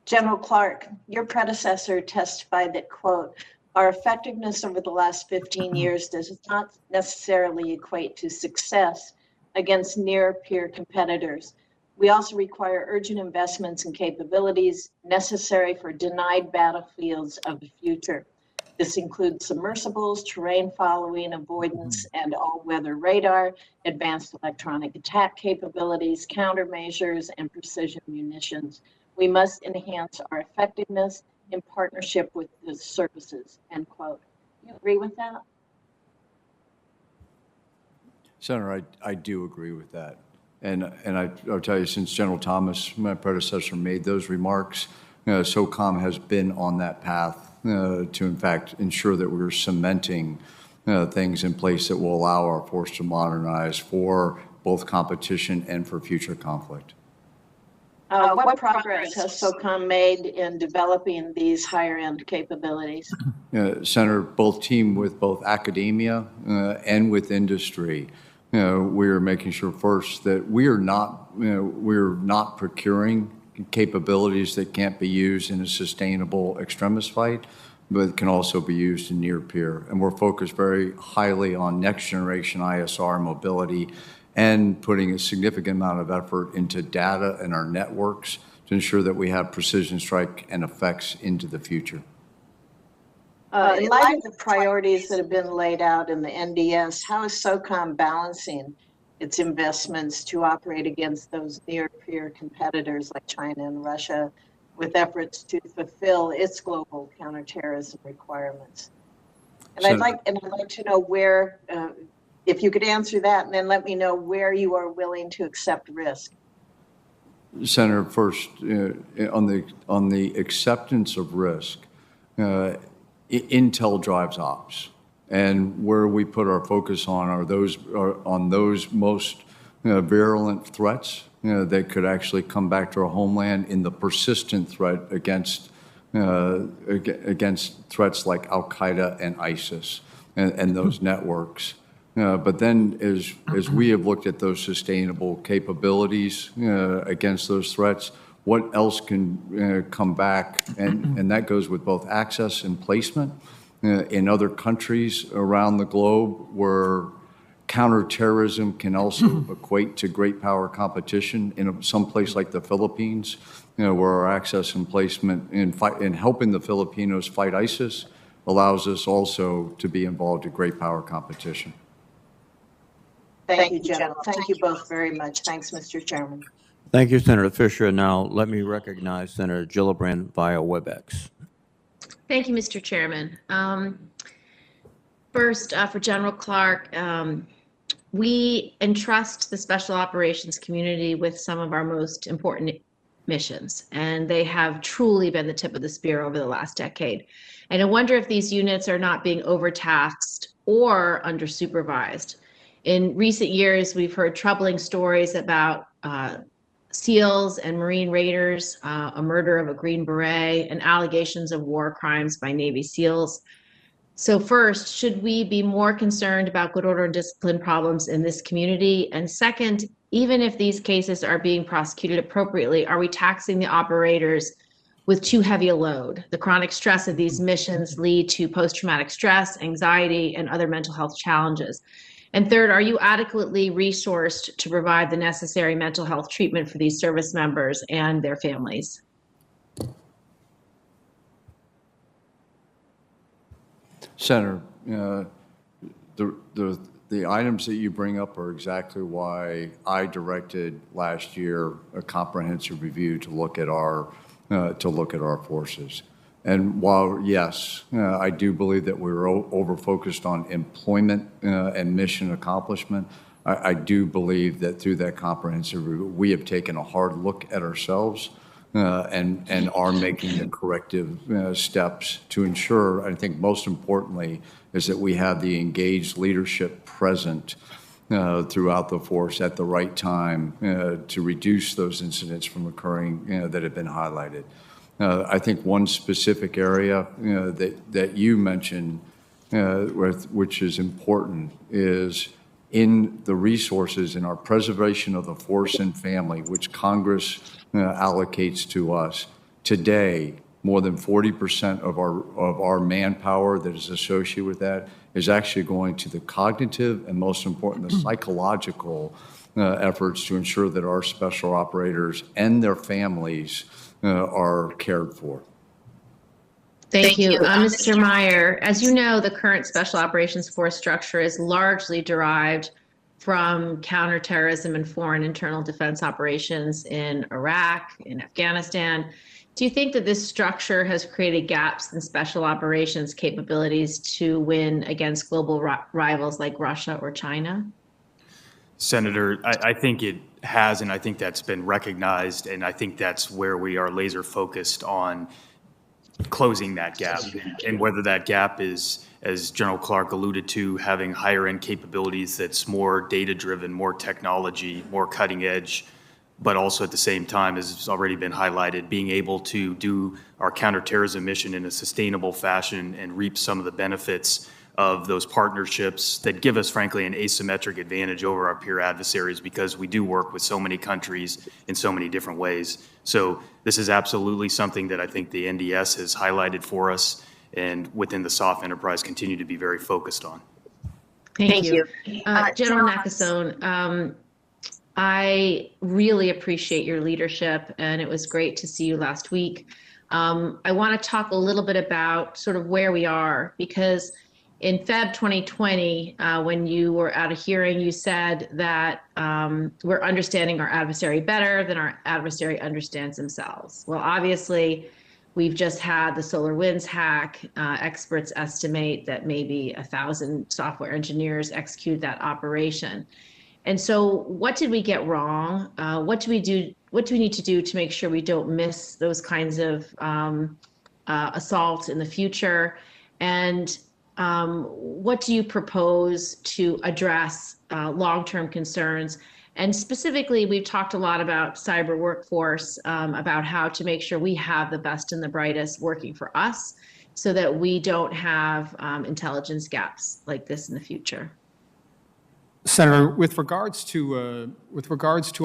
General Clarke, your predecessor testified that, quote, "Our effectiveness over the last 15 years does not necessarily equate to success against near-peer competitors. We also require urgent investments and capabilities necessary for denied battlefields of the future. This includes submersibles, terrain following, avoidance, and all-weather radar, advanced electronic attack capabilities, countermeasures, and precision munitions. We must enhance our effectiveness in partnership with the services," end quote. You agree with that? Senator, I do agree with that. And I'll tell you, since General Thomas, my predecessor, made those remarks, SOCOM has been on that path to, in fact, ensure that we're cementing things in place that will allow our force to modernize for both competition and for future conflict. What progress has SOCOM made in developing these higher-end capabilities? Senator, both team with both academia and with industry. We're making sure first that we're not procuring capabilities that can't be used in a sustainable extremist fight, but can also be used in near peer. And we're focused very highly on next generation ISR mobility and putting a significant amount of effort into data and our networks to ensure that we have precision strike and effects into the future. In light of the priorities that have been laid out in the NDS, how is SOCOM balancing its investments to operate against those near-peer competitors like China and Russia with efforts to fulfill its global counterterrorism requirements? And I'd like to know where, if you could answer that, and then let me know where you are willing to accept risk. Senator, first, on the acceptance of risk, Intel drives ops. And where we put our focus on are those most virulent threats that could actually come back to our homeland in the persistent threat against threats like Al-Qaeda and ISIS and those networks. But then as we have looked at those sustainable capabilities against those threats, what else can come back? And that goes with both access and placement in other countries around the globe where counterterrorism can also equate to great power competition in some place like the Philippines, where our access and placement in helping the Filipinos fight ISIS allows us also to be involved in great power competition. Thank you, General. Thank you both very much. Thanks, Mr. Chairman. Thank you, Senator Fisher. Now, let me recognize Senator Gillibrand via WebEx. Thank you, Mr. Chairman. First, for General Clarke, we entrust the special operations community with some of our most important missions, and they have truly been the tip of the spear over the last decade. And I wonder if these units are not being overtasked or under-supervised. In recent years, we've heard troubling stories about SEALs and Marine Raiders, a murder of a Green Beret, and allegations of war crimes by Navy SEALs. So first, should we be more concerned about good order and discipline problems in this community? And second, even if these cases are being prosecuted appropriately, are we taxing the operators with too heavy a load? The chronic stress of these missions lead to post-traumatic stress, anxiety, and other mental health challenges. And third, are you adequately resourced to provide the necessary mental health treatment for these service members and their families? Senator, the items that you bring up are exactly why I directed last year a comprehensive review to look at our forces. And while, yes, I do believe that we were over-focused on employment and mission accomplishment, I do believe that through that comprehensive review, we have taken a hard look at ourselves and are making the corrective steps to ensure, I think most importantly, is that we have the engaged leadership present throughout the force at the right time to reduce those incidents from occurring that have been highlighted. I think one specific area that you mentioned, which is important, is in the resources in our preservation of the force and family, which Congress allocates to us. Today, more than 40% of our manpower that is associated with that is actually going to the cognitive and, most important, the psychological efforts to ensure that our special operators and their families are cared for. Thank you. Mr. Maier, as you know, the current Special Operations Force structure is largely derived from counterterrorism and foreign internal defense operations in Iraq, in Afghanistan. Do you think that this structure has created gaps in special operations capabilities to win against global rivals like Russia or China? Senator, I think it has, and I think that's been recognized, and I think that's where we are laser focused on closing that gap. And whether that gap is, as General Clarke alluded to, having higher end capabilities that's more data driven, more technology, more cutting edge, but also at the same time, as has already been highlighted, being able to do our counterterrorism mission in a sustainable fashion and reap some of the benefits of those partnerships that give us, frankly, an asymmetric advantage over our peer adversaries because we do work with so many countries in so many different ways. So this is absolutely something that I think the NDS has highlighted for us and within the SOF enterprise continue to be very focused on. Thank you. General Nakasone, I really appreciate your leadership, and it was great to see you last week. I want to talk a little bit about sort of where we are, because in Feb 2020, when you were at a hearing, you said that we're understanding our adversary better than our adversary understands themselves. Well, obviously, we've just had the SolarWinds hack. Experts estimate that maybe 1,000 software engineers executed that operation. And so what did we get wrong? What do we do? What do we need to do to make sure we don't miss those kinds of assaults in the future? And what do you propose to address long-term concerns? And specifically, we've talked a lot about cyber workforce, about how to make sure we have the best and the brightest working for us so that we don't have intelligence gaps like this in the future. Senator, with regards to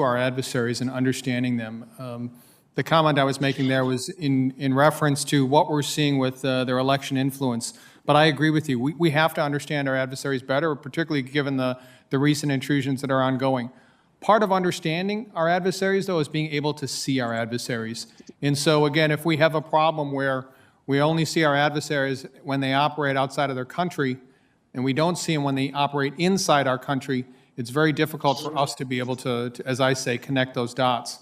our adversaries and understanding them, the comment I was making there was in reference to what we're seeing with their election influence. But I agree with you. We have to understand our adversaries better, particularly given the recent intrusions that are ongoing. Part of understanding our adversaries, though, is being able to see our adversaries. And so, again, if we have a problem where we only see our adversaries when they operate outside of their country, and we don't see them when they operate inside our country, it's very difficult for us to be able to, as I say, connect those dots.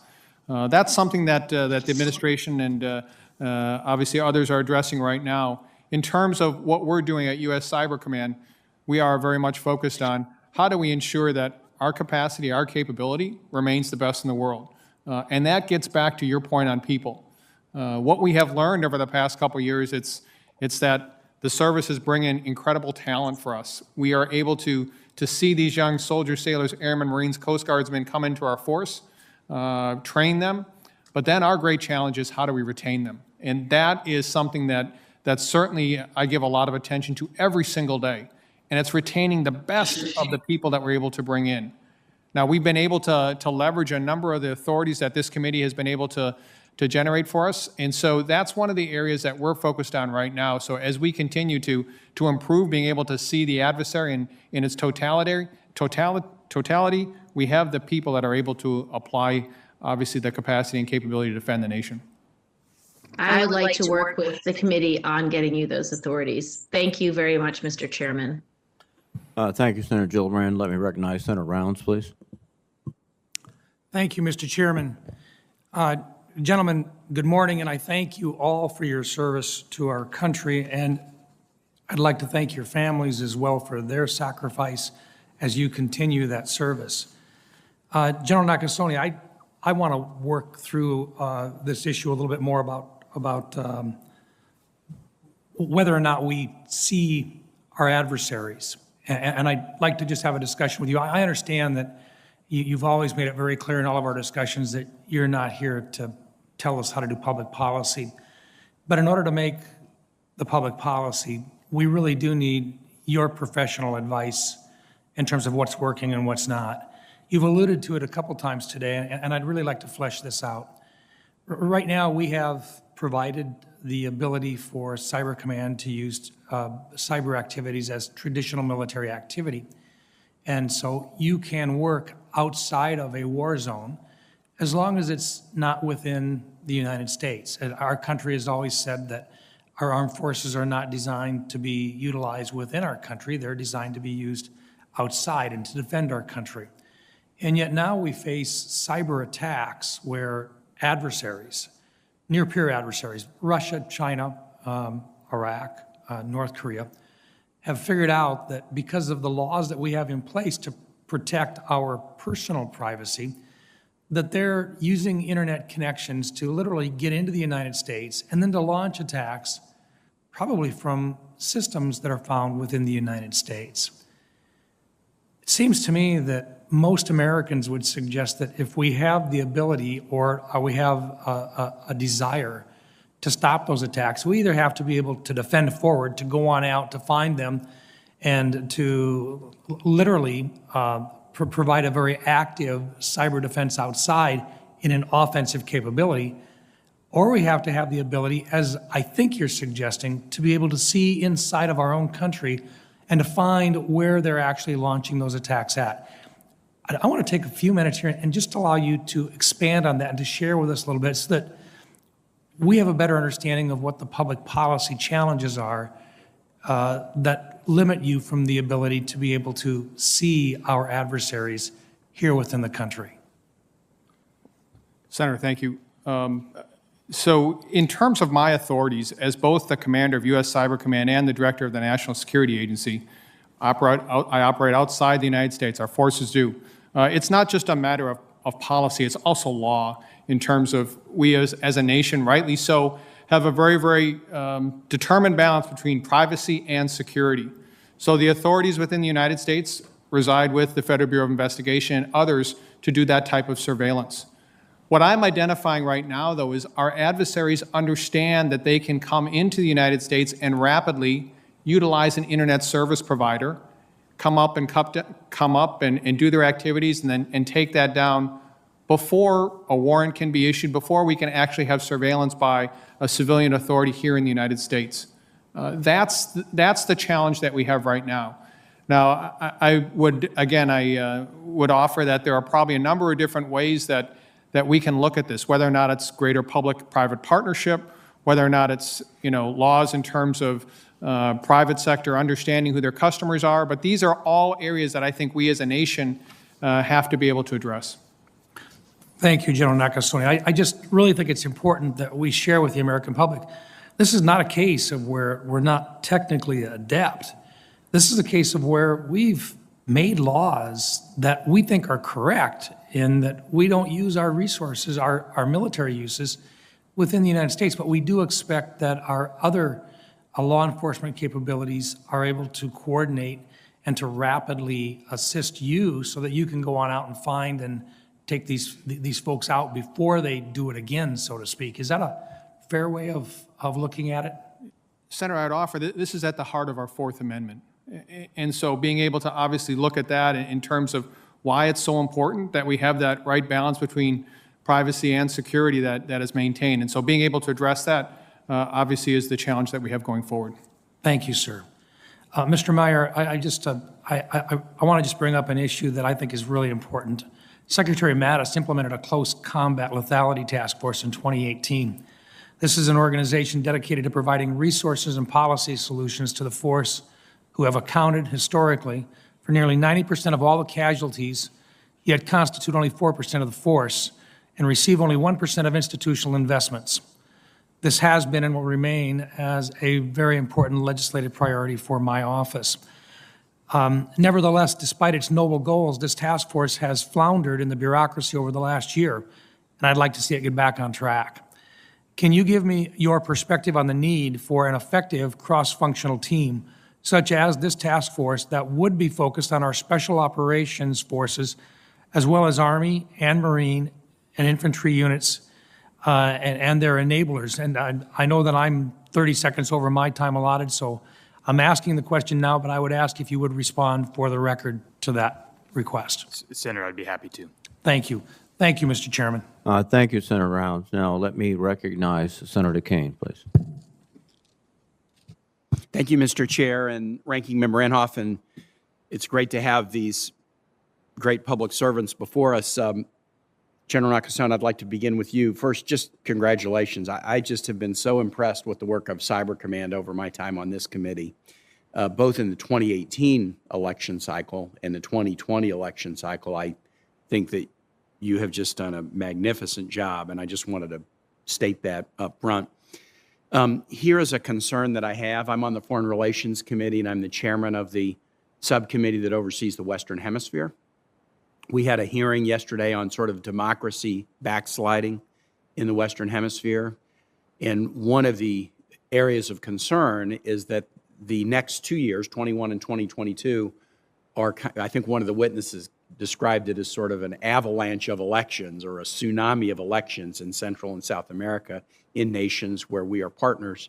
That's something that the administration and obviously others are addressing right now. In terms of what we're doing at U.S. Cyber Command, we are very much focused on how do we ensure that our capacity, our capability remains the best in the world. And that gets back to your point on people. What we have learned over the past couple of years, it's that the services bring in incredible talent for us. We are able to see these young soldiers, sailors, airmen, Marines, Coast Guardsmen come into our force, train them, but then our great challenge is how do we retain them? And that is something that certainly I give a lot of attention to every single day. And it's retaining the best of the people that we're able to bring in. Now, we've been able to leverage a number of the authorities that this committee has been able to generate for us. And so that's one of the areas that we're focused on right now. So as we continue to improve being able to see the adversary in its totality, we have the people that are able to apply, obviously, the capacity and capability to defend the nation. I would like to work with the committee on getting you those authorities. Thank you very much, Mr. Chairman. Thank you, Senator Gillibrand. Let me recognize Senator Rounds, please. Thank you, Mr. Chairman. Gentlemen, good morning, and I thank you all for your service to our country, and I'd like to thank your families as well for their sacrifice as you continue that service. General Nakasone, I want to work through this issue a little bit more about whether or not we see our adversaries. And I'd like to just have a discussion with you. I understand that you've always made it very clear in all of our discussions that you're not here to tell us how to do public policy. But in order to make the public policy, we really do need your professional advice in terms of what's working and what's not. You've alluded to it a couple times today, and I'd really like to flesh this out. Right now, we have provided the ability for Cyber Command to use cyber activities as traditional military activity. And so you can work outside of a war zone as long as it's not within the United States. Our country has always said that our armed forces are not designed to be utilized within our country. They're designed to be used outside and to defend our country. And yet now we face cyber attacks where adversaries, near-peer adversaries, Russia, China, Iraq, North Korea, have figured out that because of the laws that we have in place to protect our personal privacy, that they're using internet connections to literally get into the United States and then to launch attacks, probably from systems that are found within the United States. It seems to me that most Americans would suggest that if we have the ability or we have a desire to stop those attacks, we either have to be able to defend forward, to go on out, to find them, and to literally provide a very active cyber defense outside in an offensive capability, or we have to have the ability, as I think you're suggesting, to be able to see inside of our own country and to find where they're actually launching those attacks at. I want to take a few minutes here and just allow you to expand on that and to share with us a little bit so that we have a better understanding of what the public policy challenges are that limit you from the ability to be able to see our adversaries here within the country. Senator, thank you. So in terms of my authorities, as both the commander of U.S. Cyber Command and the director of the National Security Agency, I operate outside the United States. Our forces do. It's not just a matter of policy, it's also law in terms of we as a nation, rightly so, have a very, very determined balance between privacy and security. So the authorities within the United States reside with the Federal Bureau of Investigation and others to do that type of surveillance. What I'm identifying right now, though, is our adversaries understand that they can come into the United States and rapidly utilize an internet service provider, come up and do their activities and take that down before a warrant can be issued, before we can actually have surveillance by a civilian authority here in the United States. That's the challenge that we have right now. Now, I would offer that there are probably a number of different ways that we can look at this, whether or not it's greater public-private partnership, whether or not it's, laws in terms of private sector understanding who their customers are, but these are all areas that I think we as a nation have to be able to address. Thank you, General Nakasone. I just really think it's important that we share with the American public, this is not a case of where we're not technically adept. This is a case of where we've made laws that we think are correct in that we don't use our resources, our military uses within the United States, but we do expect that our other law enforcement capabilities are able to coordinate and to rapidly assist you so that you can go on out and find and take these folks out before they do it again, so to speak. Is that a fair way of looking at it? Senator, I'd offer that this is at the heart of our Fourth Amendment. And so being able to obviously look at that in terms of why it's so important that we have that right balance between privacy and security that is maintained. And so being able to address that obviously is the challenge that we have going forward. Thank you, sir. Mr. Maier, I want to just bring up an issue that I think is really important. Secretary Mattis implemented a close combat lethality task force in 2018. This is an organization dedicated to providing resources and policy solutions to the force who have accounted historically for nearly 90% of all the casualties, yet constitute only 4% of the force and receive only 1% of institutional investments. This has been and will remain as a very important legislative priority for my office. Nevertheless, despite its noble goals, this task force has floundered in the bureaucracy over the last year, and I'd like to see it get back on track. Can you give me your perspective on the need for an effective cross-functional team, such as this task force, that would be focused on our special operations forces, as well as Army and Marine and infantry units and their enablers? And I know that I'm 30 seconds over my time allotted, so I'm asking the question now, but I would ask if you would respond for the record to that request. Senator, I'd be happy to. Thank you. Thank you, Mr. Chairman. Thank you, Senator Rounds. Now, let me recognize Senator Kane, please. Thank you, Mr. Chair and Ranking Member Inhofe, and it's great to have these great public servants before us. General Nakasone, I'd like to begin with you. First, just congratulations. I just have been so impressed with the work of Cyber Command over my time on this committee, both in the 2018 election cycle and the 2020 election cycle. I think that you have just done a magnificent job, and I just wanted to state that up front. Here is a concern that I have. I'm on the Foreign Relations Committee, and I'm the chairman of the subcommittee that oversees the Western Hemisphere. We had a hearing yesterday on sort of democracy backsliding in the Western Hemisphere. And one of the areas of concern is that the next 2 years, 21 and 2022, are, I think one of the witnesses described it as sort of an avalanche of elections or a tsunami of elections in Central and South America in nations where we are partners.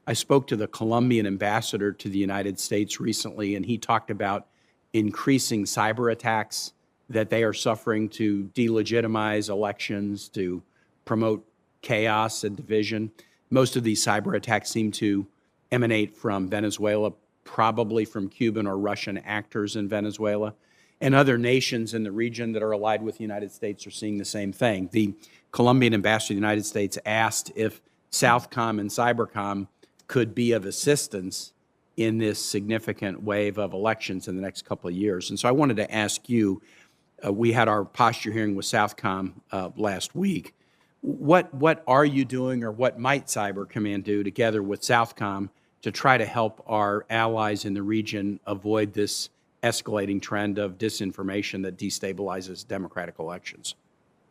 I spoke to the Colombian ambassador to the United States recently, and he talked about increasing cyber attacks that they are suffering to delegitimize elections, to promote chaos and division. Most of these cyber attacks seem to emanate from Venezuela, probably from Cuban or Russian actors in Venezuela. And other nations in the region that are allied with the United States are seeing the same thing. The Colombian ambassador to the United States asked if Southcom and Cybercom could be of assistance in this significant wave of elections in the next couple of years. And so I wanted to ask you, we had our posture hearing with Southcom last week. What are you doing, or what might Cyber Command do together with Southcom to try to help our allies in the region avoid this escalating trend of disinformation that destabilizes democratic elections?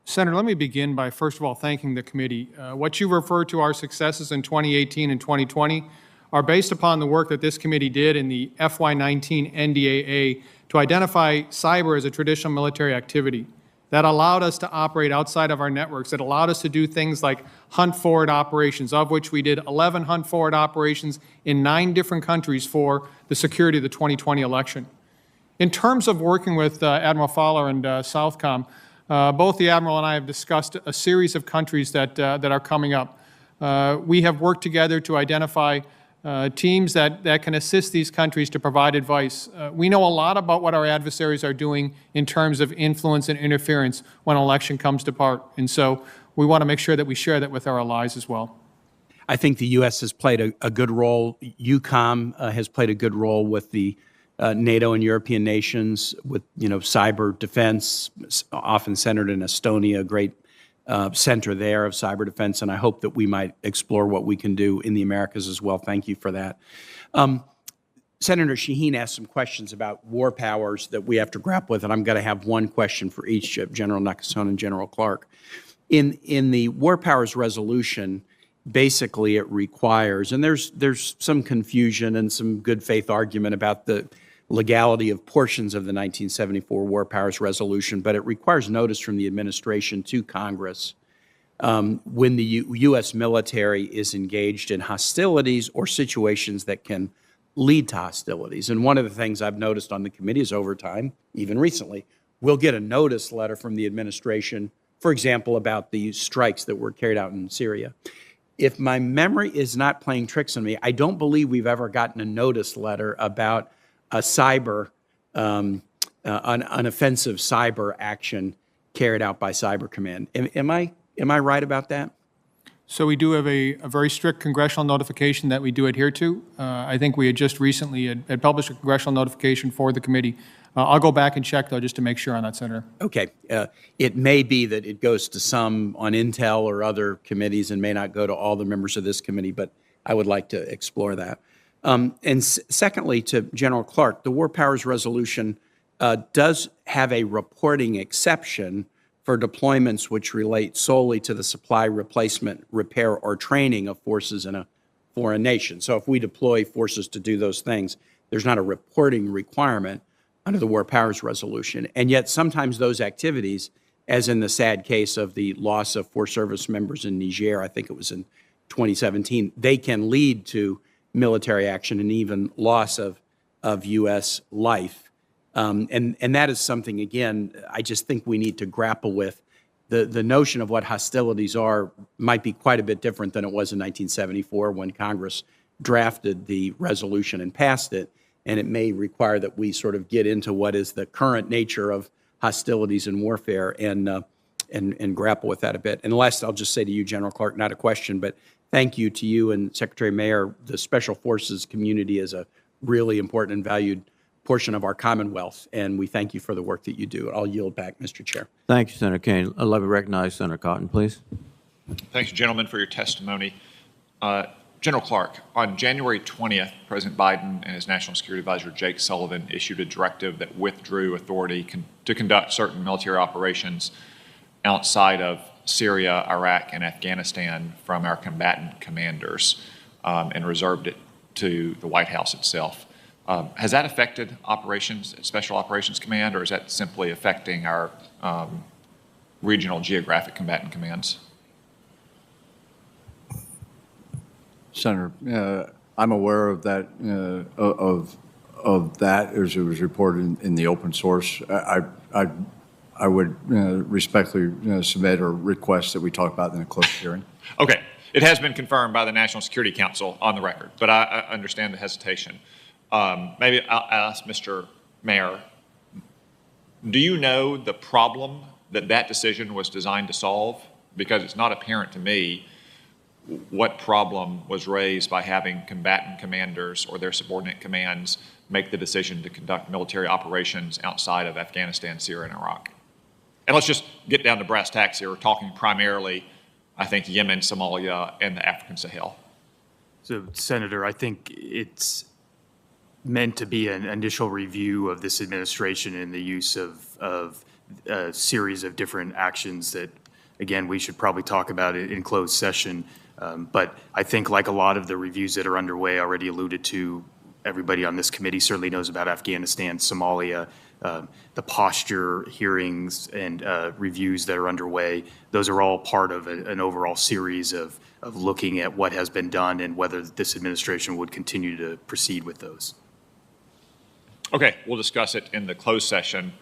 Senator, let me begin by, first of all, thanking the committee. What you refer to our successes in 2018 and 2020 are based upon the work that this committee did in the FY19 NDAA to identify cyber as a traditional military activity. That allowed us to operate outside of our networks. It allowed us to do things like hunt forward operations, of which we did 11 hunt forward operations in 9 different countries for the security of the 2020 election. In terms of working with Admiral Fowler and Southcom, both the Admiral and I have discussed a series of countries that are coming up. We have worked together to identify teams that can assist these countries to provide advice. We know a lot about what our adversaries are doing in terms of influence and interference when an election comes to part. And so we want to make sure that we share that with our allies as well. I think the U.S. has played a good role. EUCOM has played a good role with the NATO and European nations with, cyber defense, often centered in Estonia, a great center there of cyber defense, and I hope that we might explore what we can do in the Americas as well. Thank you for that. Senator Shaheen asked some questions about war powers that we have to grapple with, and I'm going to have one question for each of General Nakasone and General Clarke. In the war powers resolution, basically it requires, and there's some confusion and some good faith argument about the legality of portions of the 1974 War Powers Resolution, but it requires notice from the administration to Congress when the U.S. military is engaged in hostilities or situations that can lead to hostilities. And one of the things I've noticed on the committee is over time, even recently, we'll get a notice letter from the administration, for example, about the strikes that were carried out in Syria. If my memory is not playing tricks on me, I don't believe we've ever gotten a notice letter about a cyber, an offensive cyber action carried out by Cyber Command. Am I right about that? So we do have a very strict congressional notification that we do adhere to. I think we had just recently had published a congressional notification for the committee. I'll go back and check, though, just to make sure on that, Senator. Okay. It may be that it goes to some on Intel or other committees and may not go to all the members of this committee, but I would like to explore that. And secondly, to General Clarke, the War Powers Resolution does have a reporting exception for deployments which relate solely to the supply, replacement, repair, or training of forces in a foreign nation. So if we deploy forces to do those things, there's not a reporting requirement under the War Powers Resolution. And yet sometimes those activities, as in the sad case of the loss of 4 service members in Niger, I think it was in 2017, they can lead to military action and even loss of U.S. life. And that is something, again, I just think we need to grapple with. The notion of what hostilities are might be quite a bit different than it was in 1974 when Congress drafted the resolution and passed it, and it may require that we sort of get into what is the current nature of hostilities and warfare and grapple with that a bit. And last, I'll just say to you, General Clarke, not a question, but thank you to you and Secretary Maier. The Special Forces community is a really important and valued portion of our Commonwealth, and we thank you for the work that you do. I'll yield back, Mr. Chair. Thank you, Senator Kane. I'd love to recognize Senator Cotton, please. Thanks, gentlemen, for your testimony. General Clarke, on January 20th, President Biden and his National Security Advisor, Jake Sullivan, issued a directive that withdrew authority to conduct certain military operations outside of Syria, Iraq, and Afghanistan from our combatant commanders and reserved it to the White House itself. Has that affected operations, Special Operations Command, or is that simply affecting our regional geographic combatant commands? Senator, I'm aware of that, of that as it was reported in the open source. I would respectfully submit or request that we talk about it in a closed hearing. Okay. It has been confirmed by the National Security Council on the record, but I understand the hesitation. Maybe I'll ask Mr. Maier, do you know the problem that decision was designed to solve? Because it's not apparent to me what problem was raised by having combatant commanders or their subordinate commands make the decision to conduct military operations outside of Afghanistan, Syria, and Iraq. And let's just get down to brass tacks here. We're talking primarily, I think, Yemen, Somalia, and the African Sahel. So, Senator, I think it's meant to be an initial review of this administration and the use of a series of different actions that, again, we should probably talk about it in closed session. But I think like a lot of the reviews that are underway, already alluded to, everybody on this committee certainly knows about Afghanistan, Somalia, the posture hearings and reviews that are underway. Those are all part of an overall series of looking at what has been done and whether this administration would continue to proceed with those. Okay, we'll discuss it in the closed session.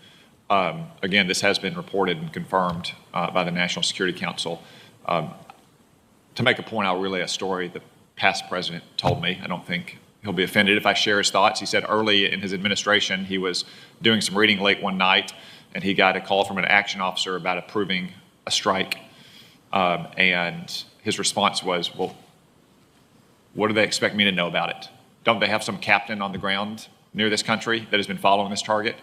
Again, this has been reported and confirmed by the National Security Council. To make a point, I'll relay a story the past president told me. I don't think he'll be offended if I share his thoughts. He said early in his administration, he was doing some reading late one night, and he got a call from an action officer about approving a strike. And his response was, well, what do they expect me to know about it? Don't they have some captain on the ground near this country that has been following this target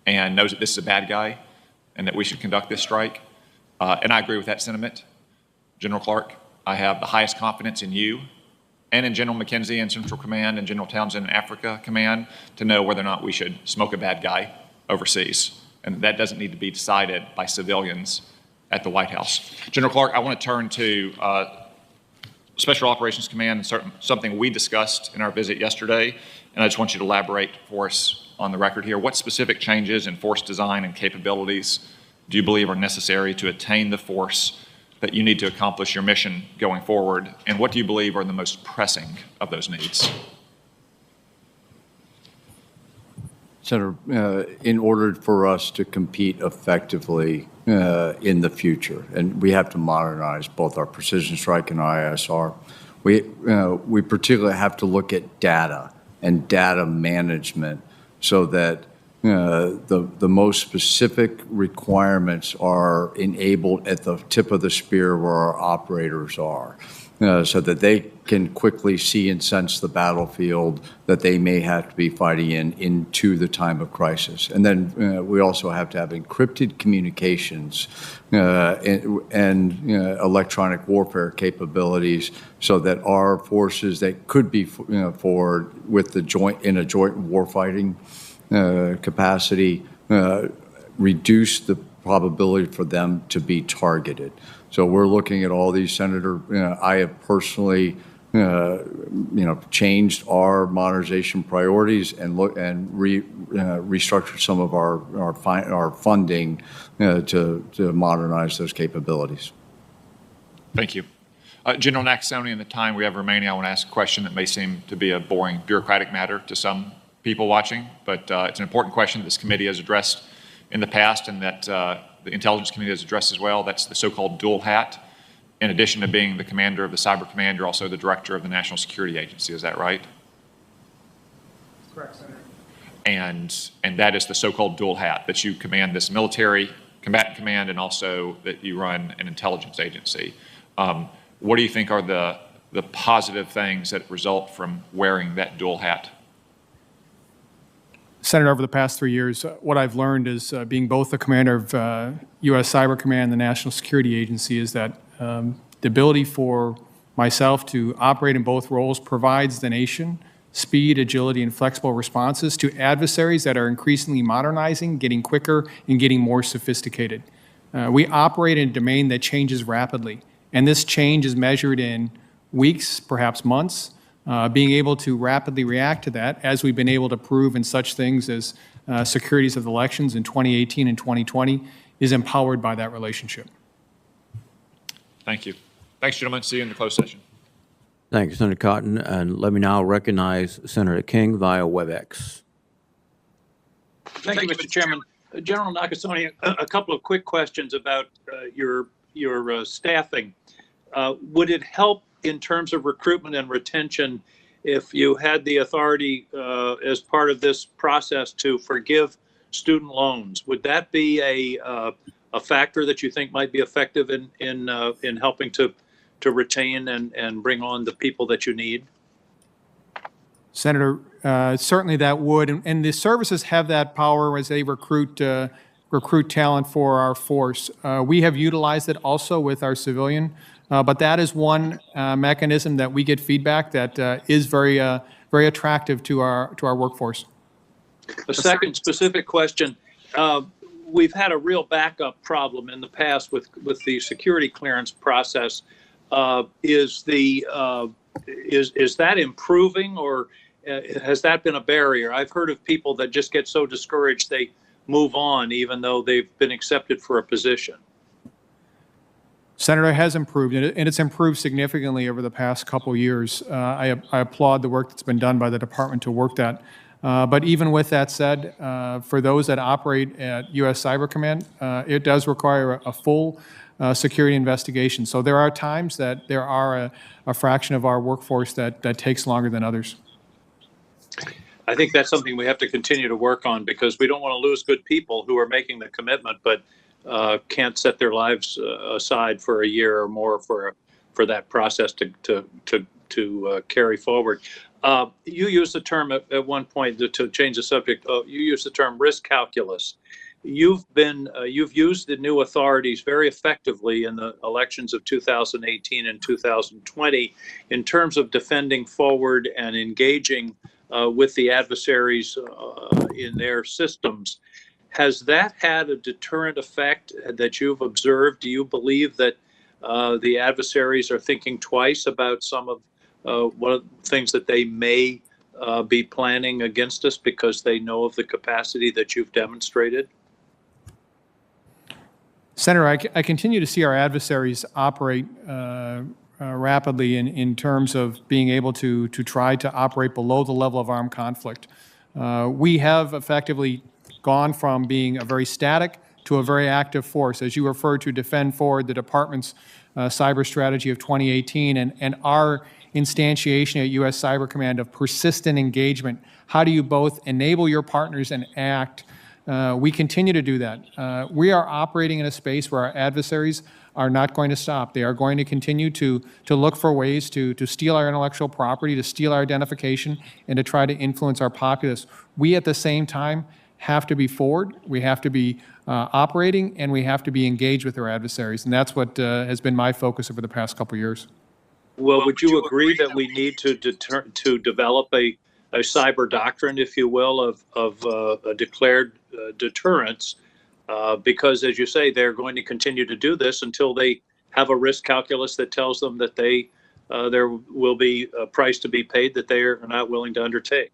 and knows that this is a bad guy and that we should conduct this strike? And I agree with that sentiment. General Clarke, I have the highest confidence in you and in General McKenzie and Central Command and General Townsend and Africa Command to know whether or not we should smoke a bad guy overseas. And that doesn't need to be decided by civilians at the White House. General Clarke, I want to turn to Special Operations Command and something we discussed in our visit yesterday. And I just want you to elaborate for us on the record here. What specific changes in force design and capabilities do you believe are necessary to attain the force that you need to accomplish your mission going forward? And what do you believe are the most pressing of those needs? Senator, in order for us to compete effectively in the future, and we have to modernize both our precision strike and ISR, we particularly have to look at data and data management so that the most specific requirements are enabled at the tip of the spear where our operators are, so that they can quickly see and sense the battlefield that they may have to be fighting into the time of crisis. And then we also have to have encrypted communications and electronic warfare capabilities so that our forces that could be forward with the joint warfighting capacity reduce the probability for them to be targeted. So we're looking at all these, Senator. I have personally, changed our modernization priorities and restructured some of our funding to modernize those capabilities. Thank you. General Nakasone, in the time we have remaining, I want to ask a question that may seem to be a boring bureaucratic matter to some people watching, but it's an important question this committee has addressed in the past and that the Intelligence Committee has addressed as well. That's the so-called dual hat. In addition to being the commander of the Cyber Command, you're also the director of the National Security Agency. Is that right? Correct, Senator. And that is the so-called dual hat, that you command this military combatant command and also that you run an intelligence agency. What do you think are the positive things that result from wearing that dual hat? Senator, over the past 3 years, what I've learned is being both the commander of U.S. Cyber Command and the National Security Agency is that the ability for myself to operate in both roles provides the nation speed, agility, and flexible responses to adversaries that are increasingly modernizing, getting quicker, and getting more sophisticated. We operate in a domain that changes rapidly, and this change is measured in weeks, perhaps months. Being able to rapidly react to that, as we've been able to prove in such things as securities of elections in 2018 and 2020, is empowered by that relationship. Thank you. Thanks, gentlemen. See you in the closed session. Thank you, Senator Cotton. And let me now recognize Senator King via WebEx. Thank you, Mr. Chairman. General Nakasone, a couple of quick questions about your staffing. Would it help in terms of recruitment and retention if you had the authority as part of this process to forgive student loans? Would that be a factor that you think might be effective in helping to retain and bring on the people that you need? Senator, certainly that would, and the services have that power as they recruit talent for our force. We have utilized it also with our civilian, but that is one mechanism that we get feedback that is very attractive to our workforce. A second specific question. we've had a real backup problem in the past with the security clearance process. Is that improving, or has that been a barrier? I've heard of people that just get so discouraged they move on even though they've been accepted for a position. Senator, it has improved, and it's improved significantly over the past couple years. I applaud the work that's been done by the department to work that. But even with that said, for those that operate at U.S. Cyber Command, it does require a full security investigation. So there are times that there are a fraction of our workforce that takes longer than others. I think that's something we have to continue to work on, because we don't want to lose good people who are making the commitment but can't set their lives aside for a year or more for that process to carry forward. You used the term at one point, to change the subject, you used the term risk calculus. You've used the new authorities very effectively in the elections of 2018 and 2020 in terms of defending forward and engaging with the adversaries in their systems. Has that had a deterrent effect that you've observed? Do you believe that the adversaries are thinking twice about some of one of the things that they may be planning against us because they know of the capacity that you've demonstrated? Senator, I continue to see our adversaries operate rapidly in terms of being able to try to operate below the level of armed conflict. We have effectively gone from being a very static to a very active force. As you referred to, Defend Forward, the department's cyber strategy of 2018, and our instantiation at U.S. Cyber Command of persistent engagement. How do you both enable your partners and act? We continue to do that. We are operating in a space where our adversaries are not going to stop. They are going to continue to look for ways to steal our intellectual property, to steal our identification, and to try to influence our populace. We, at the same time, have to be forward, we have to be operating, and we have to be engaged with our adversaries. And that's what has been my focus over the past couple of years. Well, would you agree that we need to develop a cyber doctrine, if you will, of a declared deterrence? Because, as you say, they're going to continue to do this until they have a risk calculus that tells them that there will be a price to be paid that they are not willing to undertake.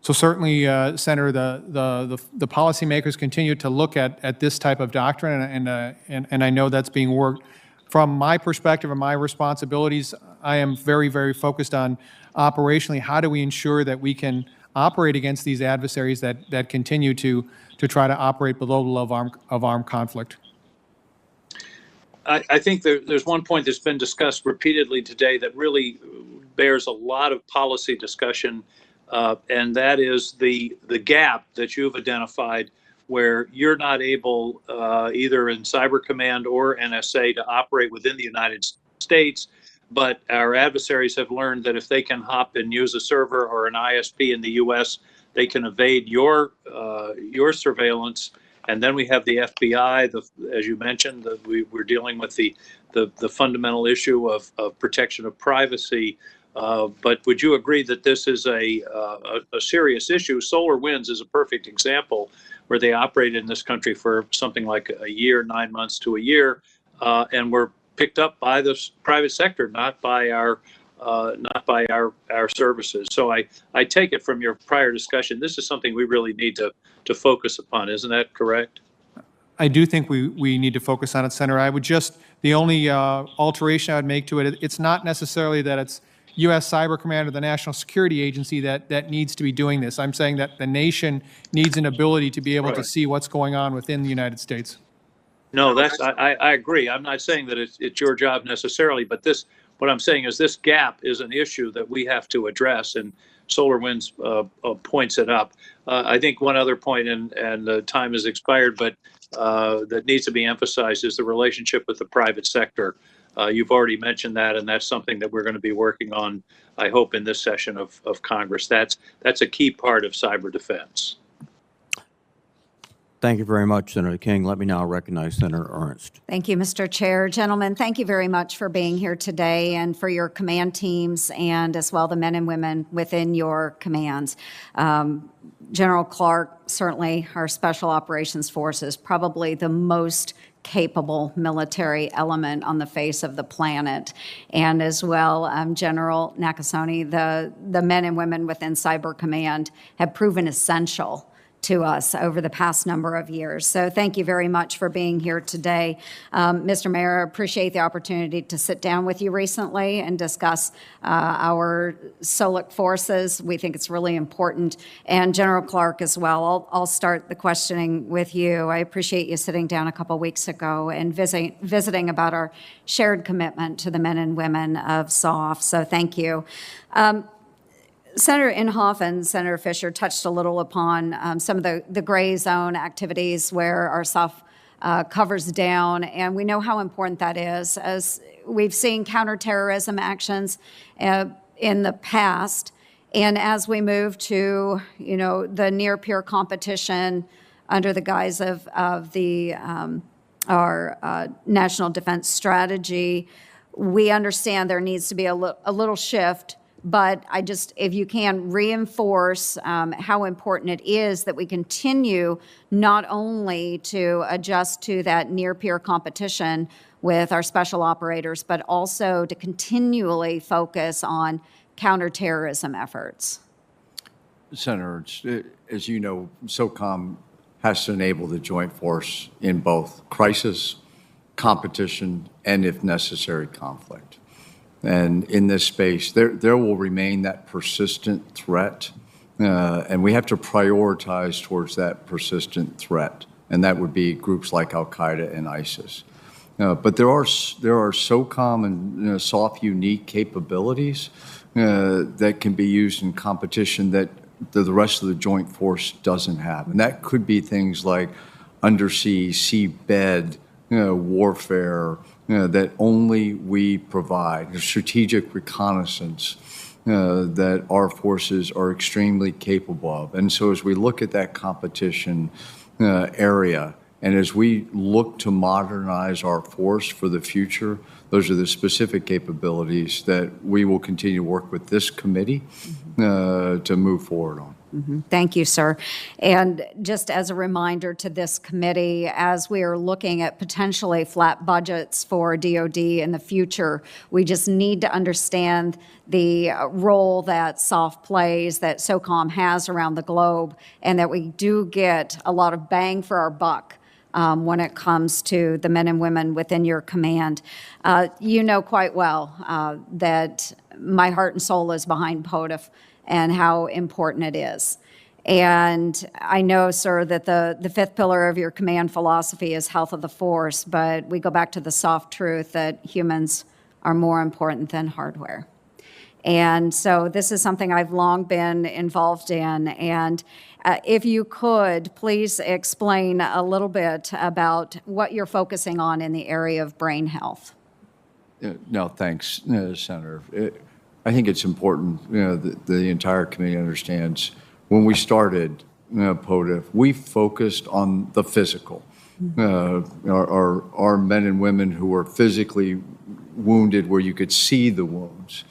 So certainly, Senator, the policymakers continue to look at this type of doctrine, and I know that's being worked. From my perspective and my responsibilities, I am very, very focused on operationally, how do we ensure that we can operate against these adversaries that continue to try to operate below the level of armed conflict. I think there's one point that's been discussed repeatedly today that really bears a lot of policy discussion, and that is the gap that you've identified where you're not able, either in Cyber Command or NSA, to operate within the United States, but our adversaries have learned that if they can hop and use a server or an ISP in the U.S., they can evade your surveillance. And then we have the FBI, as you mentioned, we're dealing with the fundamental issue of protection of privacy. But would you agree that this is a serious issue? SolarWinds is a perfect example where they operated in this country for something like a year, 9 months to a year, and were picked up by the private sector, not by our services. So I take it from your prior discussion, this is something we really need to focus upon. Isn't that correct? I do think we need to focus on it, Senator. I would just, the only alteration I would make to it, it's not necessarily that it's U.S. Cyber Command or the National Security Agency that needs to be doing this. I'm saying that the nation needs an ability to be able to see what's going on within the United States. No, I agree. I'm not saying that it's your job necessarily, but what I'm saying is this gap is an issue that we have to address, and SolarWinds points it up. I think one other point, and the time has expired, but that needs to be emphasized is the relationship with the private sector. You've already mentioned that, and that's something that we're going to be working on, I hope, in this session of Congress. That's a key part of cyber defense. Thank you very much, Senator King. Let me now recognize Senator Ernst. Thank you, Mr. Chair. Gentlemen, thank you very much for being here today and for your command teams and as well the men and women within your commands. General Clarke, certainly our Special Operations Force is probably the most capable military element on the face of the planet. And as well, General Nakasone, the men and women within Cyber Command have proven essential to us over the past number of years. So thank you very much for being here today. Mr. Maier, I appreciate the opportunity to sit down with you recently and discuss our SOLIC forces. We think it's really important. And General Clarke as well. I'll start the questioning with you. I appreciate you sitting down a couple weeks ago and visiting about our shared commitment to the men and women of SOF. So thank you. Senator Inhofe and Senator Fisher touched a little upon some of the gray zone activities where our SOF covers down, and we know how important that is. As we've seen counterterrorism actions in the past, and as we move to, the near peer competition under the guise of our national defense strategy, we understand there needs to be a little shift. But if you can reinforce how important it is that we continue not only to adjust to that near-peer competition with our special operators, but also to continually focus on counterterrorism efforts. Senator, as you know, SOCOM has to enable the joint force in both crisis, competition, and, if necessary, conflict. And in this space, there will remain that persistent threat, and we have to prioritize towards that persistent threat, and that would be groups like Al-Qaeda and ISIS. But there are SOCOM and SOF unique capabilities that can be used in competition that the rest of the joint force doesn't have, and that could be things like undersea, seabed warfare. That only we provide, strategic reconnaissance that our forces are extremely capable of. And so as we look at that competition area, and as we look to modernize our force for the future, those are the specific capabilities that we will continue to work with this committee to move forward on. Thank you, sir. And just as a reminder to this committee, as we are looking at potentially flat budgets for DOD in the future, we just need to understand the role that SOF plays, that SOCOM has around the globe, and that we do get a lot of bang for our buck when it comes to the men and women within your command. You know quite well that my heart and soul is behind POTF and how important it is. And I know, sir, that the fifth pillar of your command philosophy is health of the force, but we go back to the soft truth that humans are more important than hardware. And so this is something I've long been involved in. And if you could, please explain a little bit about what you're focusing on in the area of brain health. No, thanks, Senator. I think it's important, the entire committee understands when we started POTF, we focused on the physical. Our men and women who were physically wounded where you could see the wounds.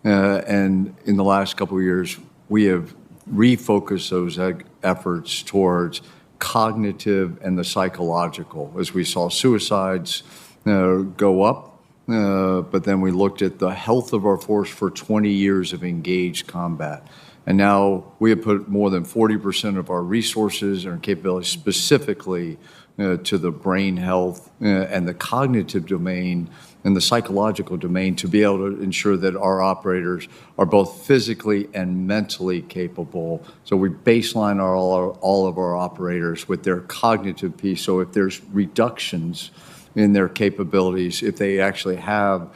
And in the last couple of years, we have refocused those efforts towards cognitive and the psychological, as we saw suicides go up. But then we looked at the health of our force for 20 years of engaged combat. And now we have put more than 40% of our resources and our capabilities specifically to the brain health and the cognitive domain and the psychological domain to be able to ensure that our operators are both physically and mentally capable. So we baseline all of our operators with their cognitive piece. So if there's reductions in their capabilities, if they actually have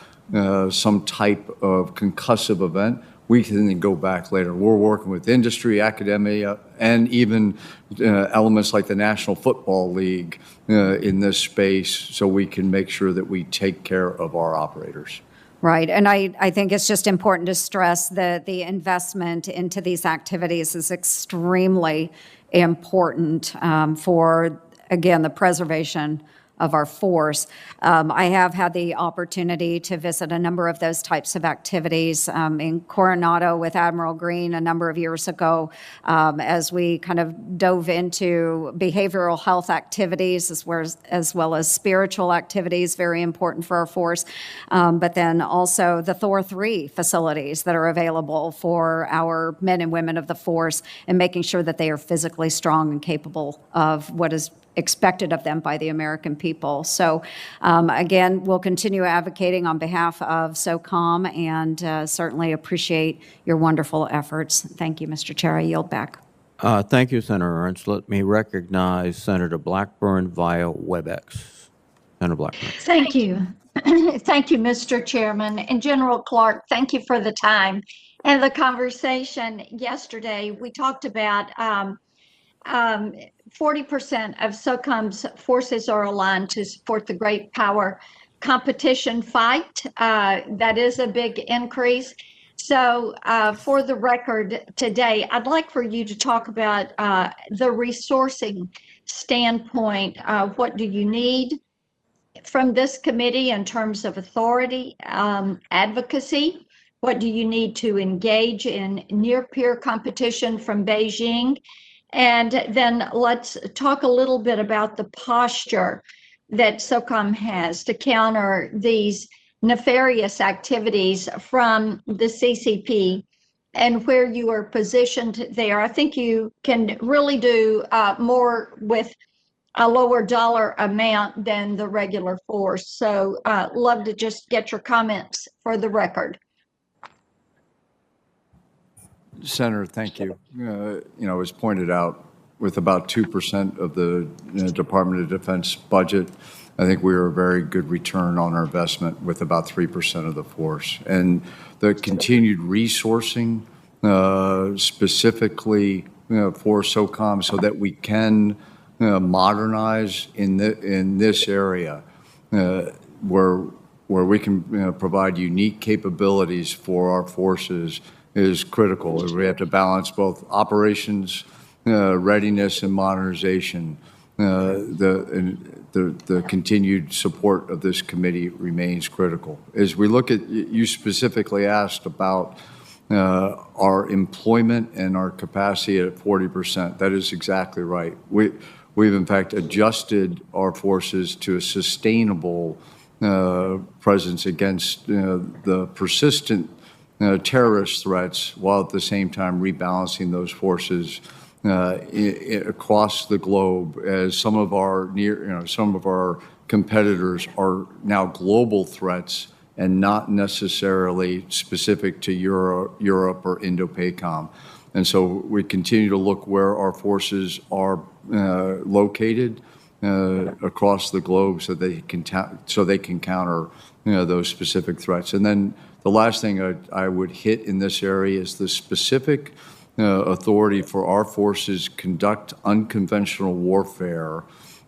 some type of concussive event, we can then go back later. We're working with industry, academia, and even elements like the National Football League in this space so we can make sure that we take care of our operators. Right, and I think it's just important to stress that the investment into these activities is extremely important for, again, the preservation of our force. I have had the opportunity to visit a number of those types of activities in Coronado with Admiral Green a number of years ago as we kind of dove into behavioral health activities as well as spiritual activities, very important for our force, but then also the Thor 3 facilities that are available for our men and women of the force and making sure that they are physically strong and capable of what is expected of them by the American people. So again, we'll continue advocating on behalf of SOCOM and certainly appreciate your wonderful efforts. Thank you, Mr. Chair. I yield back. Thank you, Senator Ernst. Let me recognize Senator Blackburn via WebEx. Senator Blackburn. Thank you. Thank you, Mr. Chairman. And General Clarke, thank you for the time and the conversation yesterday. We talked about 40% of SOCOM's forces are aligned to support the great power competition fight. That is a big increase. So for the record today, I'd like for you to talk about the resourcing standpoint. What do you need from this committee in terms of authority, advocacy? What do you need to engage in near-peer competition from Beijing? And then let's talk a little bit about the posture that SOCOM has to counter these nefarious activities from the CCP and where you are positioned there. I think you can really do more with a lower dollar amount than the regular force. So love to just get your comments for the record. Senator, thank you. As pointed out, with about 2% of the Department of Defense budget, I think we are a very good return on our investment with about 3% of the force. And the continued resourcing specifically for SOCOM so that we can modernize in this area where we can provide unique capabilities for our forces is critical. We have to balance both operations, readiness, and modernization. The continued support of this committee remains critical. As we look at, you specifically asked about our employment and our capacity at 40%. That is exactly right. We've in fact adjusted our forces to a sustainable presence against the persistent terrorist threats, while at the same time rebalancing those forces across the globe, as some of our competitors are now global threats and not necessarily specific to Europe or Indo-PACOM. And so we continue to look where our forces are located across the globe so they can counter those specific threats. And then the last thing I would hit in this area is the specific authority for our forces conduct unconventional warfare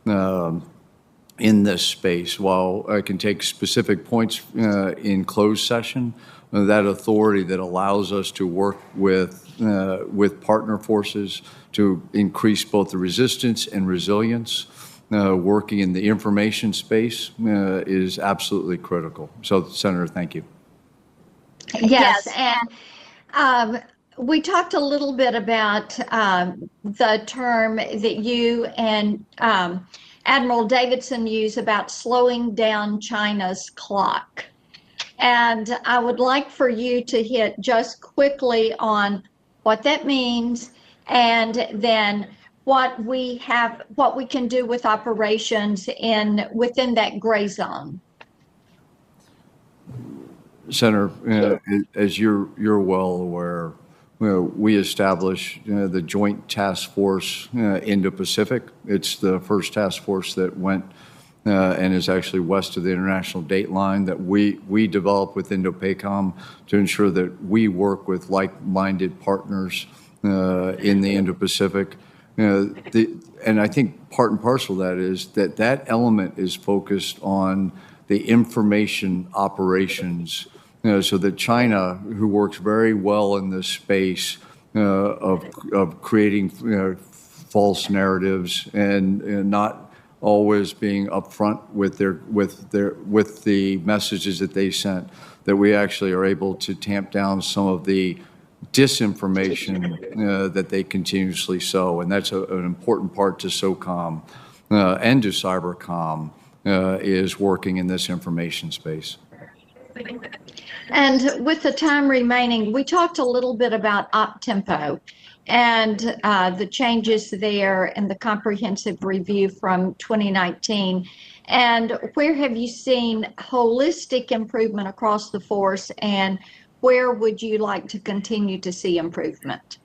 in this space. While I can take specific points in closed session, that authority that allows us to work with partner forces to increase both the resistance and resilience, working in the information space is absolutely critical. So, Senator, thank you. Yes, and we talked a little bit about the term that you and Admiral Davidson use about slowing down China's clock. And I would like for you to hit just quickly on what that means and then what we can do with operations within that gray zone. Senator, as you're well aware, we established the Joint Task Force Indo-Pacific. It's the first task force that went and is actually west of the international date line that we developed with Indo-PACOM to ensure that we work with like-minded partners in the Indo-Pacific. And I think part and parcel of that is that element is focused on the information operations, so that China, who works very well in this space of creating false narratives and not always being upfront with the messages that they sent, that we actually are able to tamp down some of the disinformation that they continuously sow, and that's an important part to SOCOM and to Cybercom is working in this information space. And with the time remaining, we talked a little bit about OpTempo and the changes there and the comprehensive review from 2019. And where have you seen holistic improvement across the force, and where would you like to continue to see improvement?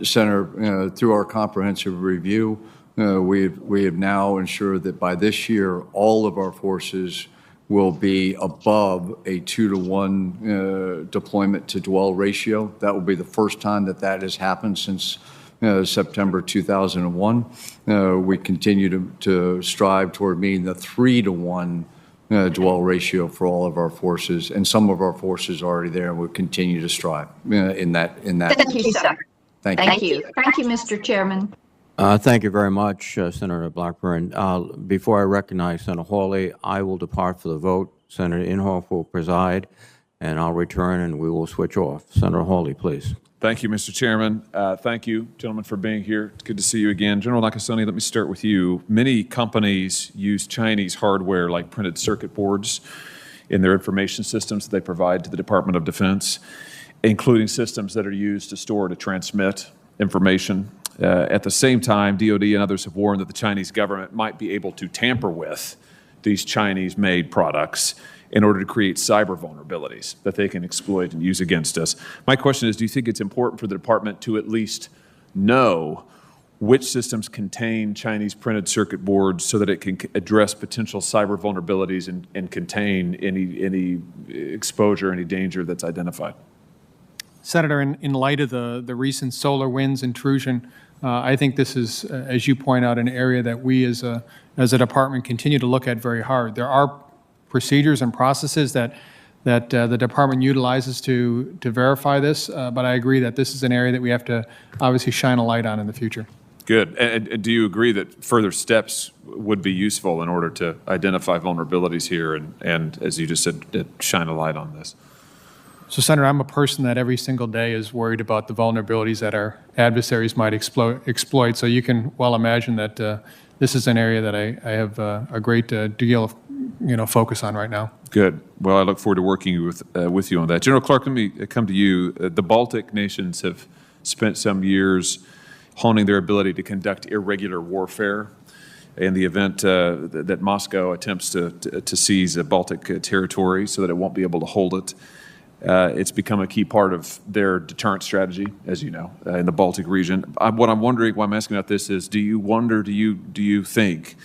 Senator, through our comprehensive review, we have now ensured that by this year, all of our forces will be above a 2-to-1 deployment to dwell ratio. That will be the first time that that has happened since September 2001. We continue to strive toward meeting the 3-to-1 dwell ratio for all of our forces, and some of our forces are already there, and we'll continue to strive in that. Thank you, sir. Thank you. Thank you. Thank you, Mr. Chairman. Thank you very much, Senator Blackburn. Before I recognize Senator Hawley, I will depart for the vote. Senator Inhofe will preside, and I'll return, and we will switch off. Senator Hawley, please. Thank you, Mr. Chairman. Thank you, gentlemen, for being here. It's good to see you again. General Nakasone, let me start with you. Many companies use Chinese hardware like printed circuit boards in their information systems that they provide to the Department of Defense, including systems that are used to store, to transmit information. At the same time, DoD and others have warned that the Chinese government might be able to tamper with these Chinese-made products in order to create cyber vulnerabilities that they can exploit and use against us. My question is, do you think it's important for the department to at least know which systems contain Chinese printed circuit boards so that it can address potential cyber vulnerabilities and contain any exposure, any danger that's identified? Senator, in light of the recent SolarWinds intrusion, I think this is, as you point out, an area that we as a department continue to look at very hard. There are procedures and processes that the department utilizes to verify this, but I agree that this is an area that we have to obviously shine a light on in the future. Good. And do you agree that further steps would be useful in order to identify vulnerabilities here and as you just said, shine a light on this? So, Senator, I'm a person that every single day is worried about the vulnerabilities that our adversaries might exploit. So you can well imagine that this is an area that I have a great deal of focus on right now. Good. Well, I look forward to working with you on that. General Clarke, let me come to you. The Baltic nations have spent some years honing their ability to conduct irregular warfare in the event that Moscow attempts to seize a Baltic territory so that it won't be able to hold it. It's become a key part of their deterrent strategy, as you know, in the Baltic region. What I'm wondering, why I'm asking about this is, do you think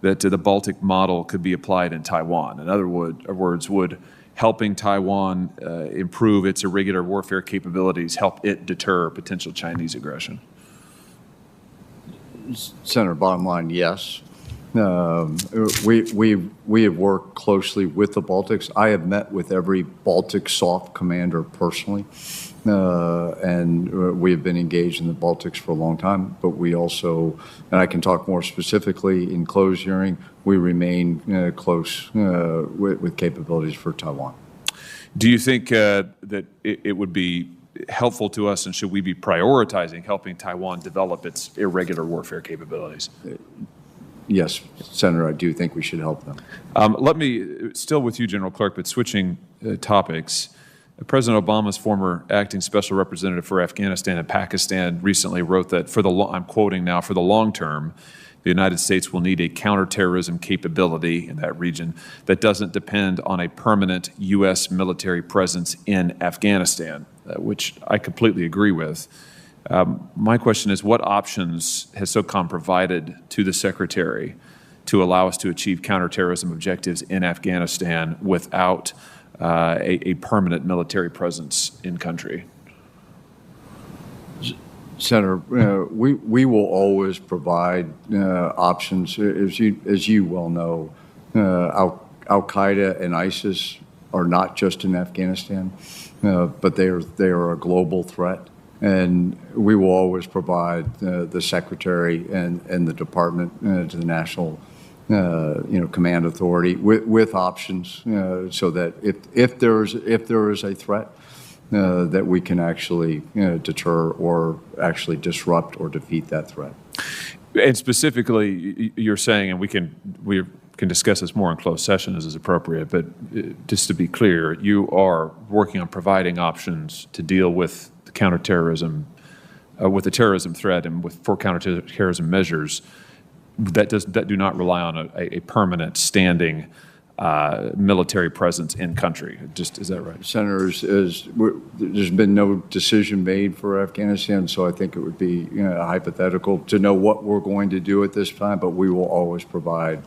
that the Baltic model could be applied in Taiwan? In other words, would helping Taiwan improve its irregular warfare capabilities help it deter potential Chinese aggression? Senator, bottom line, yes. We have worked closely with the Baltics. I have met with every Baltic SOF commander personally, and we have been engaged in the Baltics for a long time. But we also, and I can talk more specifically in closed hearing, we remain close with capabilities for Taiwan. Do you think that it would be helpful to us, and should we be prioritizing helping Taiwan develop its irregular warfare capabilities? Yes, Senator, I do think we should help them. Let me, still with you, General Clarke, but switching topics. President Obama's former acting special representative for Afghanistan and Pakistan recently wrote that, I'm quoting now, for the long term, the United States will need a counterterrorism capability in that region that doesn't depend on a permanent U.S. military presence in Afghanistan, which I completely agree with. My question is, what options has SOCOM provided to the Secretary to allow us to achieve counterterrorism objectives in Afghanistan without a permanent military presence in country? Senator, we will always provide options. As you well know, Al-Qaeda and ISIS are not just in Afghanistan, but they are a global threat. And we will always provide the Secretary and the Department to the National command authority with options, so that if there is a threat, that we can actually deter or actually disrupt or defeat that threat. And specifically, you're saying, and we can discuss this more in closed session as is appropriate, but just to be clear, you are working on providing options to deal with the counterterrorism, with the terrorism threat, and for counterterrorism measures that do not rely on a permanent standing military presence in country. Is that right? Senator, there's been no decision made for Afghanistan, so I think it would be hypothetical to know what we're going to do at this time, but we will always provide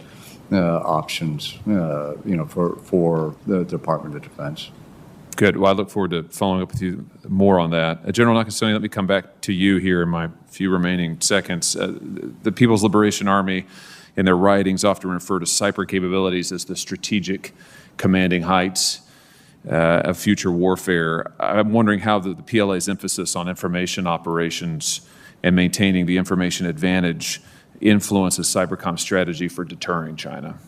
options, for the Department of Defense. Good. Well, I look forward to following up with you more on that. General Nakasone, let me come back to you here in my few remaining seconds. The People's Liberation Army, in their writings, often refer to cyber capabilities as the strategic commanding heights of future warfare. I'm wondering how the PLA's emphasis on information operations and maintaining the information advantage influences cybercom strategy for deterring China.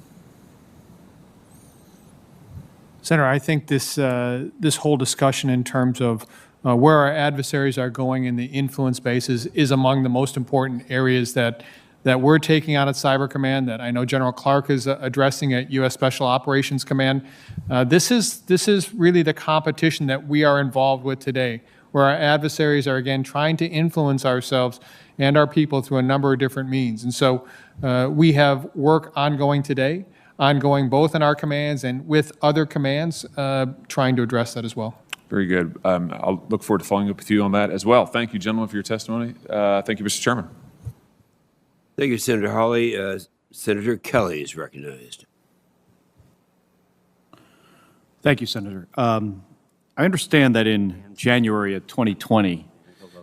Senator, I think this whole discussion in terms of where our adversaries are going in the influence bases is among the most important areas that we're taking on at Cyber Command, that I know General Clarke is addressing at U.S. Special Operations Command. This is really the competition that we are involved with today, where our adversaries are, again, trying to influence ourselves and our people through a number of different means. And so we have work ongoing today, ongoing both in our commands and with other commands, trying to address that as well. Very good. I'll look forward to following up with you on that as well. Thank you, gentlemen, for your testimony. Thank you, Mr. Chairman. Thank you, Senator Hawley. Senator Kelly is recognized. Thank you, Senator. I understand that in January of 2020,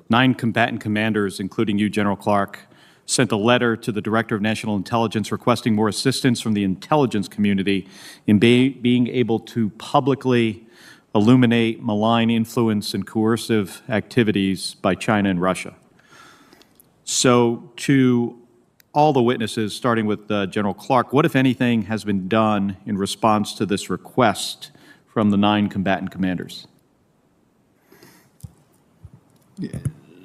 9 combatant commanders, including you, General Clarke, sent a letter to the Director of National Intelligence requesting more assistance from the intelligence community in being able to publicly illuminate malign influence and coercive activities by China and Russia. So to all the witnesses, starting with General Clarke, what, if anything, has been done in response to this request from the 9 combatant commanders?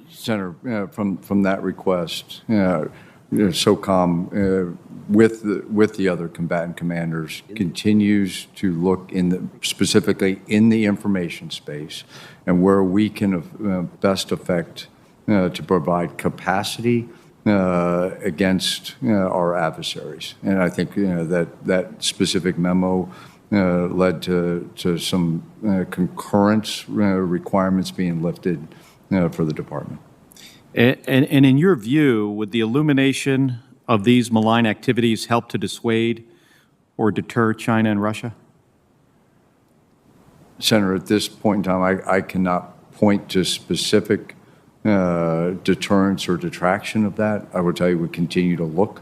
Senator, from that request, SOCOM, with the other combatant commanders, continues to look specifically in the information space and where we can best affect to provide capacity against our adversaries. And I think that specific memo led to some concurrent requirements being lifted for the department. And in your view, would the illumination of these malign activities help to dissuade or deter China and Russia? Senator, at this point in time, I cannot point to specific deterrence or detraction of that. I will tell you we continue to look,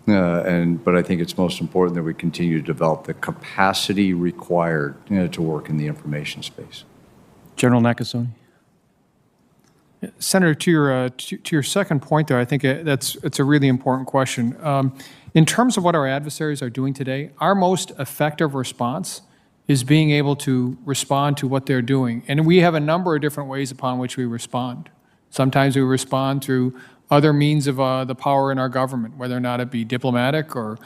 but I think it's most important that we continue to develop the capacity required to work in the information space. General Nakasone? Senator, to your second point there, I think it's a really important question. In terms of what our adversaries are doing today, our most effective response is being able to respond to what they're doing. And we have a number of different ways upon which we respond. Sometimes we respond through other means of the power in our government, whether or not it be diplomatic or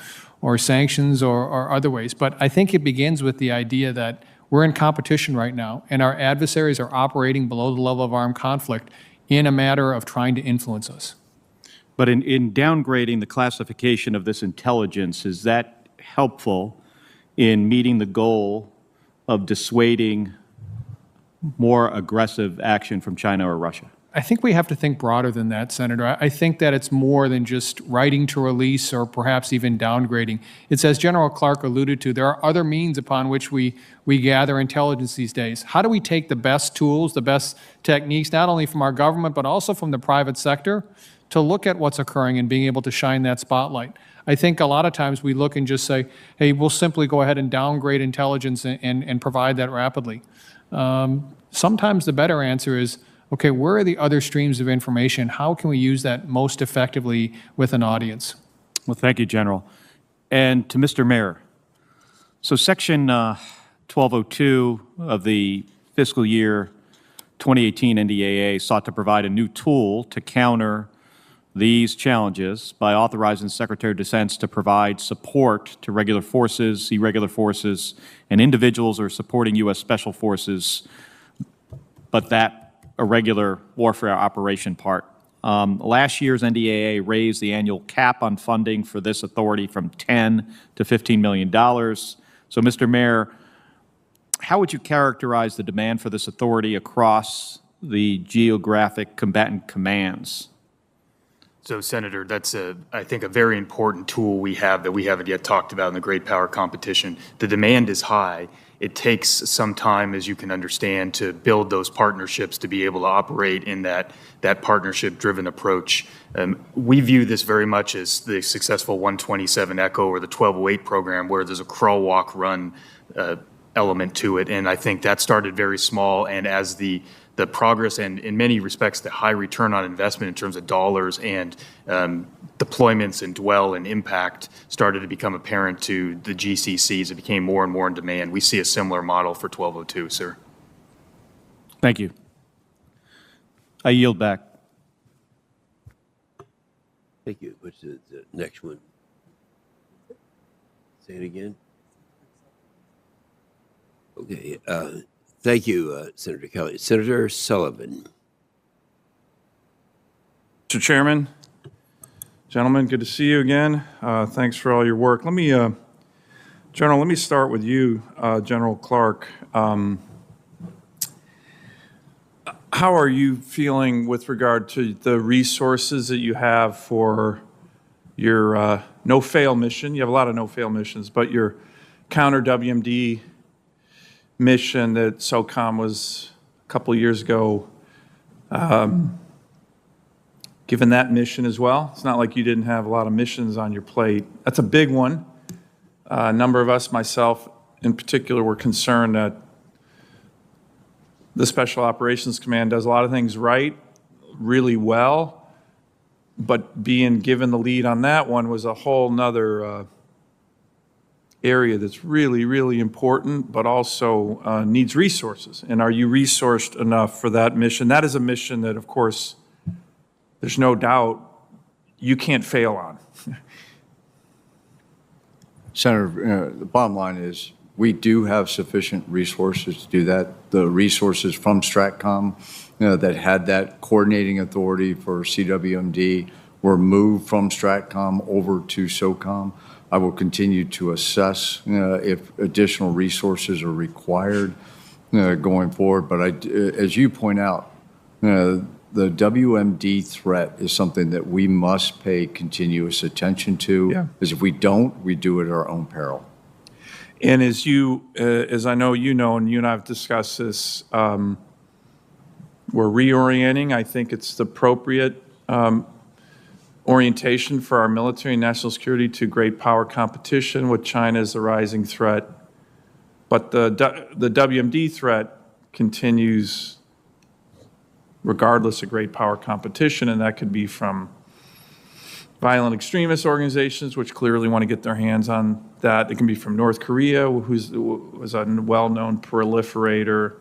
sanctions or other ways. But I think it begins with the idea that we're in competition right now, and our adversaries are operating below the level of armed conflict in a matter of trying to influence us. But in downgrading the classification of this intelligence, is that helpful in meeting the goal of dissuading more aggressive action from China or Russia? I think we have to think broader than that, Senator. I think that it's more than just writing to release or perhaps even downgrading. It's, as General Clarke alluded to, there are other means upon which we gather intelligence these days. How do we take the best tools, the best techniques, not only from our government, but also from the private sector, to look at what's occurring and being able to shine that spotlight? I think a lot of times we look and just say, hey, we'll simply go ahead and downgrade intelligence and provide that rapidly. Sometimes the better answer is, okay, where are the other streams of information? How can we use that most effectively with an audience? Well, thank you, General. And to Mr. Maier, so Section 1202 of the fiscal year 2018 NDAA sought to provide a new tool to counter these challenges by authorizing the Secretary of Defense to provide support to regular forces, irregular forces, and individuals who are supporting U.S. Special Forces, but that irregular warfare operation part. Last year's NDAA raised the annual cap on funding for this authority from $10 to $15 million. So, Mr. Maier, how would you characterize the demand for this authority across the geographic combatant commands? So, Senator, that's, I think, a very important tool we have that we haven't yet talked about in the great power competition. The demand is high. It takes some time, as you can understand, to build those partnerships to be able to operate in that partnership-driven approach. We view this very much as the successful 127 ECHO or the 1208 program, where there's a crawl, walk, run element to it. And I think that started very small, and as the progress and, in many respects, the high return on investment in terms of dollars and deployments and dwell and impact started to become apparent to the GCCs. It became more and more in demand. We see a similar model for 1202, sir. Thank you. I yield back. Thank you. What's the next one? Say it again. Okay. Thank you, Senator Kelly. Senator Sullivan. Mr. Chairman, gentlemen, good to see you again. Thanks for all your work. General, let me start with you, General Clarke. How are you feeling with regard to the resources that you have for your no-fail mission? You have a lot of no-fail missions, but your counter-WMD mission that SOCOM was a couple of years ago, given that mission as well. It's not like you didn't have a lot of missions on your plate. That's a big one. A number of us, myself in particular, were concerned that the Special Operations Command does a lot of things right, really well, but being given the lead on that one was a whole nother area that's really, really important, but also needs resources. And are you resourced enough for that mission? That is a mission that, of course, there's no doubt you can't fail on. Senator, the bottom line is we do have sufficient resources to do that. The resources from STRATCOM that had that coordinating authority for CWMD were moved from STRATCOM over to SOCOM. I will continue to assess if additional resources are required going forward. But as you point out, the WMD threat is something that we must pay continuous attention to. Yeah. Because if we don't, we do it at our own peril. And as I know you know, and you and I have discussed this, we're reorienting. I think it's the appropriate orientation for our military and national security to great power competition with China as a rising threat. But the WMD threat continues regardless of great power competition, and that could be from violent extremist organizations, which clearly want to get their hands on that. It can be from North Korea, who's a well-known proliferator,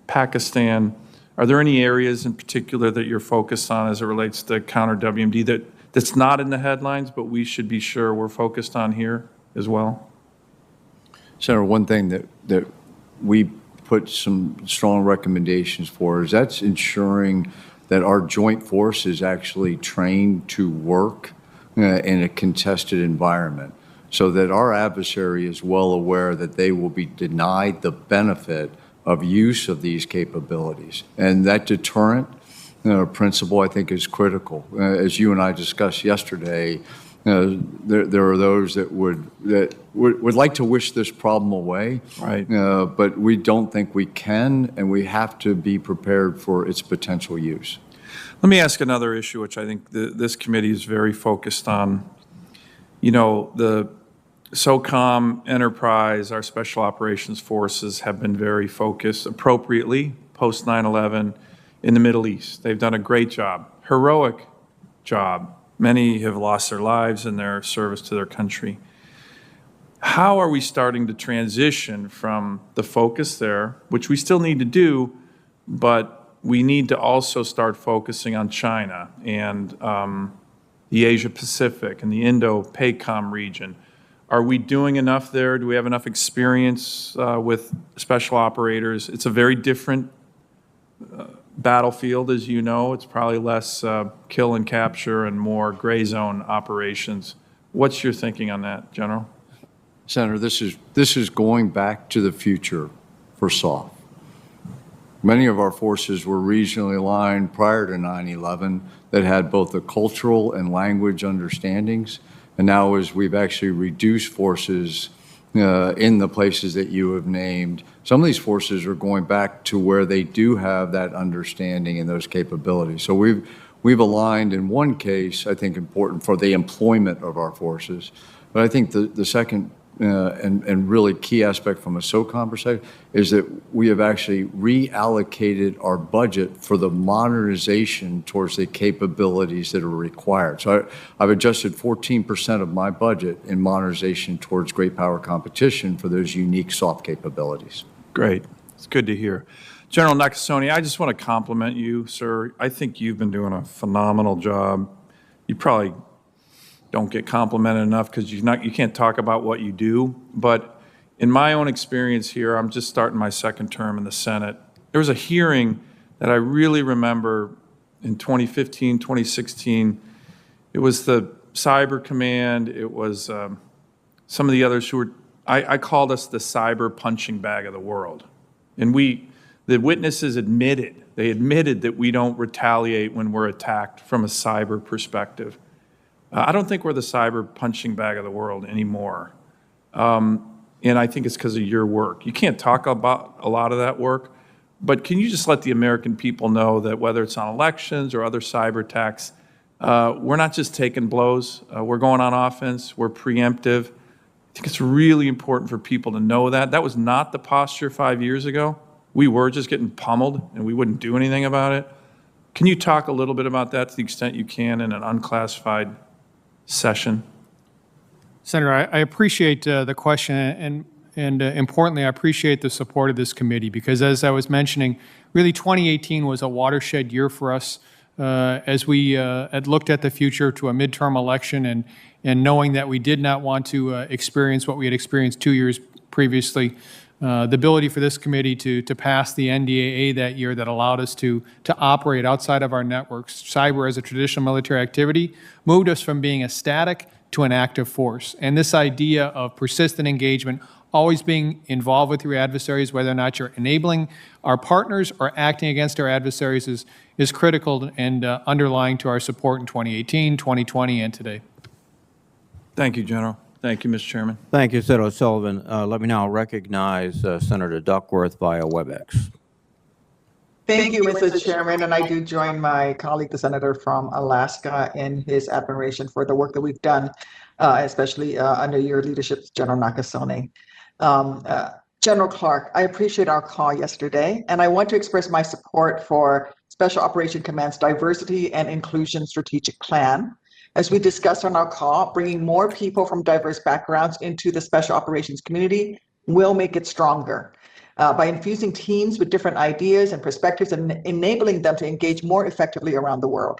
Pakistan. Are there any areas in particular that you're focused on as it relates to counter-WMD that's not in the headlines, but we should be sure we're focused on here as well? Senator, one thing that we put some strong recommendations for is that's ensuring that our joint force is actually trained to work in a contested environment so that our adversary is well aware that they will be denied the benefit of use of these capabilities. And that deterrent principle, I think, is critical. As you and I discussed yesterday, there are those that would like to wish this problem away, right? But we don't think we can, and we have to be prepared for its potential use. Let me ask another issue, which I think this committee is very focused on. You know, the SOCOM enterprise, our special operations forces have been very focused appropriately post 9/11 in the Middle East. They've done a great job, heroic job. Many have lost their lives in their service to their country. How are we starting to transition from the focus there, which we still need to do, but we need to also start focusing on China and the Asia Pacific and the Indo-PACOM region? Are we doing enough there? Do we have enough experience with special operators? It's a very different battlefield, as you know. It's probably less kill and capture and more gray zone operations. What's your thinking on that, General? Senator, this is going back to the future for SOF. Many of our forces were regionally aligned prior to 9/11 that had both the cultural and language understandings. And now as we've actually reduced forces in the places that you have named, some of these forces are going back to where they do have that understanding and those capabilities. So we've aligned in one case, I think important for the employment of our forces. But I think the second and really key aspect from a SOCOM perspective is that we have actually reallocated our budget for the modernization towards the capabilities that are required. So I've adjusted 14% of my budget in modernization towards great power competition for those unique soft capabilities. Great. It's good to hear. General Nakasone, I just want to compliment you, sir. I think you've been doing a phenomenal job. You probably don't get complimented enough because you can't talk about what you do. But in my own experience here, I'm just starting my second term in the Senate. There was a hearing that I really remember in 2015, 2016. It was the Cyber Command. It was some of the others who were, I called us the cyber punching bag of the world. And the witnesses admitted that we don't retaliate when we're attacked from a cyber perspective. I don't think we're the cyber punching bag of the world anymore. And I think it's because of your work. You can't talk about a lot of that work, but can you just let the American people know that whether it's on elections or other cyber attacks, we're not just taking blows. We're going on offense. We're preemptive. I think it's really important for people to know that. That was not the posture 5 years ago. We were just getting pummeled, and we wouldn't do anything about it. Can you talk a little bit about that to the extent you can in an unclassified session? Senator, I appreciate the question, and importantly, I appreciate the support of this committee, because as I was mentioning, really 2018 was a watershed year for us as we had looked at the future to a midterm election and knowing that we did not want to experience what we had experienced 2 years previously. The ability for this committee to pass the NDAA that year that allowed us to operate outside of our networks, cyber as a traditional military activity, moved us from being a static to an active force. And this idea of persistent engagement, always being involved with your adversaries, whether or not you're enabling our partners or acting against our adversaries, is critical and underlying to our support in 2018, 2020, and today. Thank you, General. Thank you, Mr. Chairman. Thank you, Senator Sullivan. Let me now recognize Senator Duckworth via WebEx. Thank you, Mr. Chairman, and I do join my colleague, the senator from Alaska, in his admiration for the work that we've done, especially under your leadership, General Nakasone. General Clarke, I appreciate our call yesterday, and I want to express my support for Special Operations Command's Diversity and Inclusion Strategic Plan. As we discussed on our call, bringing more people from diverse backgrounds into the Special Operations community will make it stronger. By infusing teams with different ideas and perspectives and enabling them to engage more effectively around the world.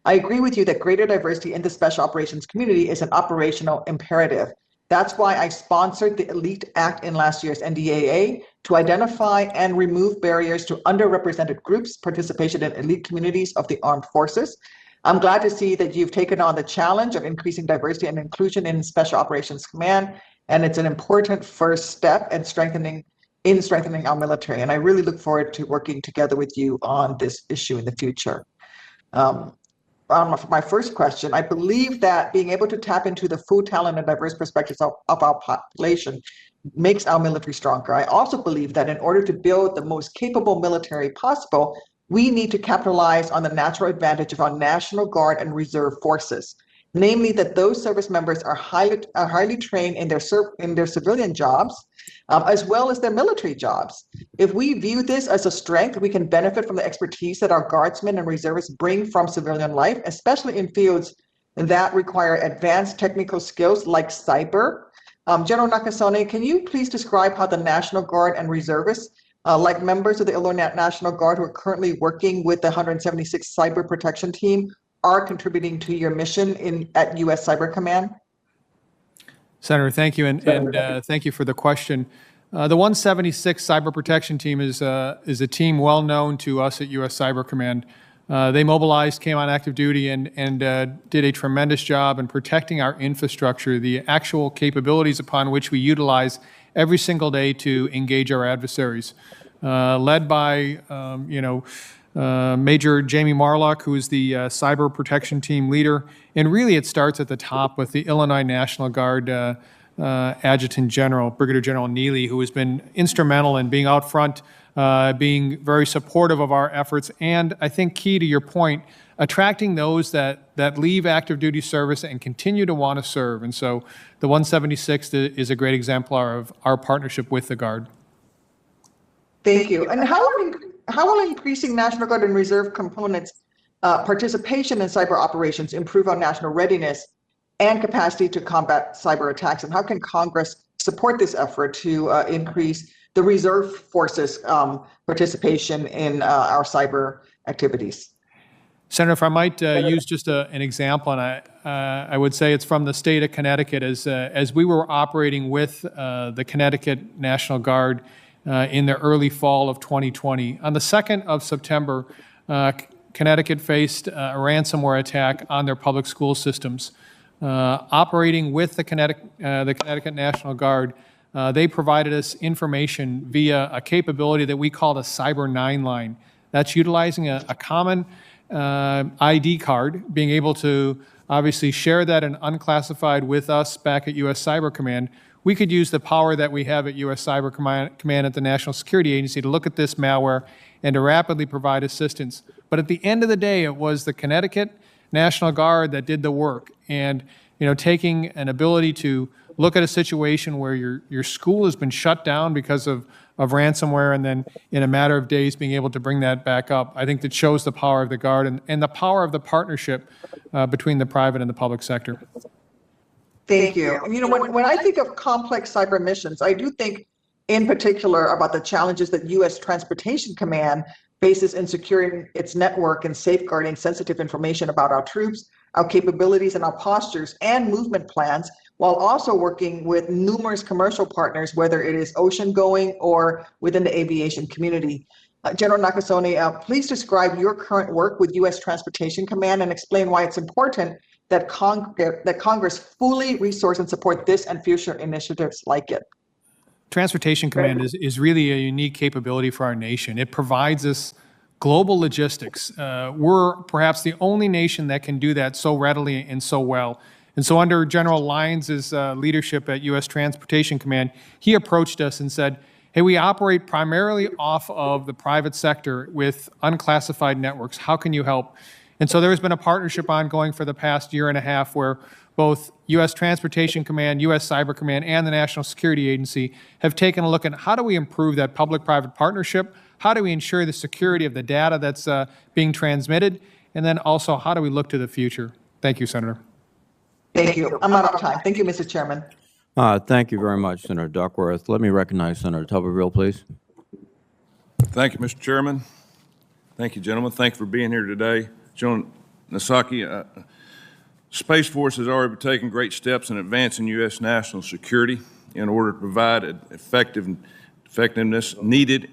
I agree with you that greater diversity in the Special Operations community is an operational imperative. That's why I sponsored the ELITE Act in last year's NDAA to identify and remove barriers to underrepresented groups' participation in elite communities of the armed forces. I'm glad to see that you've taken on the challenge of increasing diversity and inclusion in Special Operations Command, and it's an important first step in strengthening our military. And I really look forward to working together with you on this issue in the future. On my first question, I believe that being able to tap into the full talent and diverse perspectives of our population makes our military stronger. I also believe that in order to build the most capable military possible, we need to capitalize on the natural advantage of our National Guard and Reserve forces, namely that those service members are highly trained in their civilian jobs, as well as their military jobs. If we view this as a strength, we can benefit from the expertise that our guardsmen and reservists bring from civilian life, especially in fields that require advanced technical skills like cyber, General Nakasone, can you please describe how the National Guard and reservists, like members of the Illinois National Guard who are currently working with the 176th Cyber Protection Team, are contributing to your mission at U.S. Cyber Command? Senator, thank you, and thank you for the question. The 176th Cyber Protection Team is a team well known to us at U.S. Cyber Command. They mobilized, came on active duty, and did a tremendous job in protecting our infrastructure, the actual capabilities upon which we utilize every single day to engage our adversaries. Led by, Major Jamie Marlock, who is the Cyber Protection Team leader. And really, it starts at the top with the Illinois National Guard Adjutant General, Brigadier General Neely, who has been instrumental in being out front, being very supportive of our efforts, and I think key to your point, attracting those that leave active duty service and continue to want to serve. And so the 176th is a great exemplar of our partnership with the Guard. Thank you. And how will increasing National Guard and Reserve components participation in cyber operations improve our national readiness and capacity to combat cyber attacks? And how can Congress support this effort to increase the reserve forces participation in our cyber activities? Senator, if I might use just an example, and I would say it's from the state of Connecticut, as we were operating with the Connecticut National Guard in the early fall of 2020. On the 2nd of September, Connecticut faced a ransomware attack on their public school systems. Operating with the Connecticut National Guard, they provided us information via a capability that we called a Cyber 9 line. That's utilizing a common ID card, being able to obviously share that in unclassified with us back at U.S. Cyber Command. We could use the power that we have at U.S. Cyber Command at the National Security Agency to look at this malware and to rapidly provide assistance. But at the end of the day, it was the Connecticut National Guard that did the work. And, taking an ability to look at a situation where your school has been shut down because of ransomware, and then in a matter of days being able to bring that back up, I think that shows the power of the Guard and the power of the partnership between the private and the public sector. Thank you. When I think of complex cyber missions, I do think in particular about the challenges that U.S. Transportation Command faces in securing its network and safeguarding sensitive information about our troops, our capabilities and our postures and movement plans, while also working with numerous commercial partners, whether it is ocean-going or within the aviation community. General Nakasone, please describe your current work with U.S. Transportation Command and explain why it's important that Congress fully resource and support this and future initiatives like it. Transportation Command is really a unique capability for our nation. It provides us global logistics. We're perhaps the only nation that can do that so readily and so well. And so under General Lyons' leadership at U.S. Transportation Command, he approached us and said, hey, we operate primarily off of the private sector with unclassified networks. How can you help? And so there has been a partnership ongoing for the past year and a half where both U.S. Transportation Command, U.S. Cyber Command, and the National Security Agency have taken a look at how do we improve that public-private partnership, how do we ensure the security of the data that's being transmitted, and then also how do we look to the future. Thank you, Senator. Thank you. I'm out of time. Thank you, Mr. Chairman. Thank you very much, Senator Duckworth. Let me recognize Senator Tuberville, please. Thank you, Mr. Chairman. Thank you, gentlemen. Thank you for being here today. General Nasaki, Space Force has already taken great steps in advancing U.S. national security in order to provide effectiveness needed.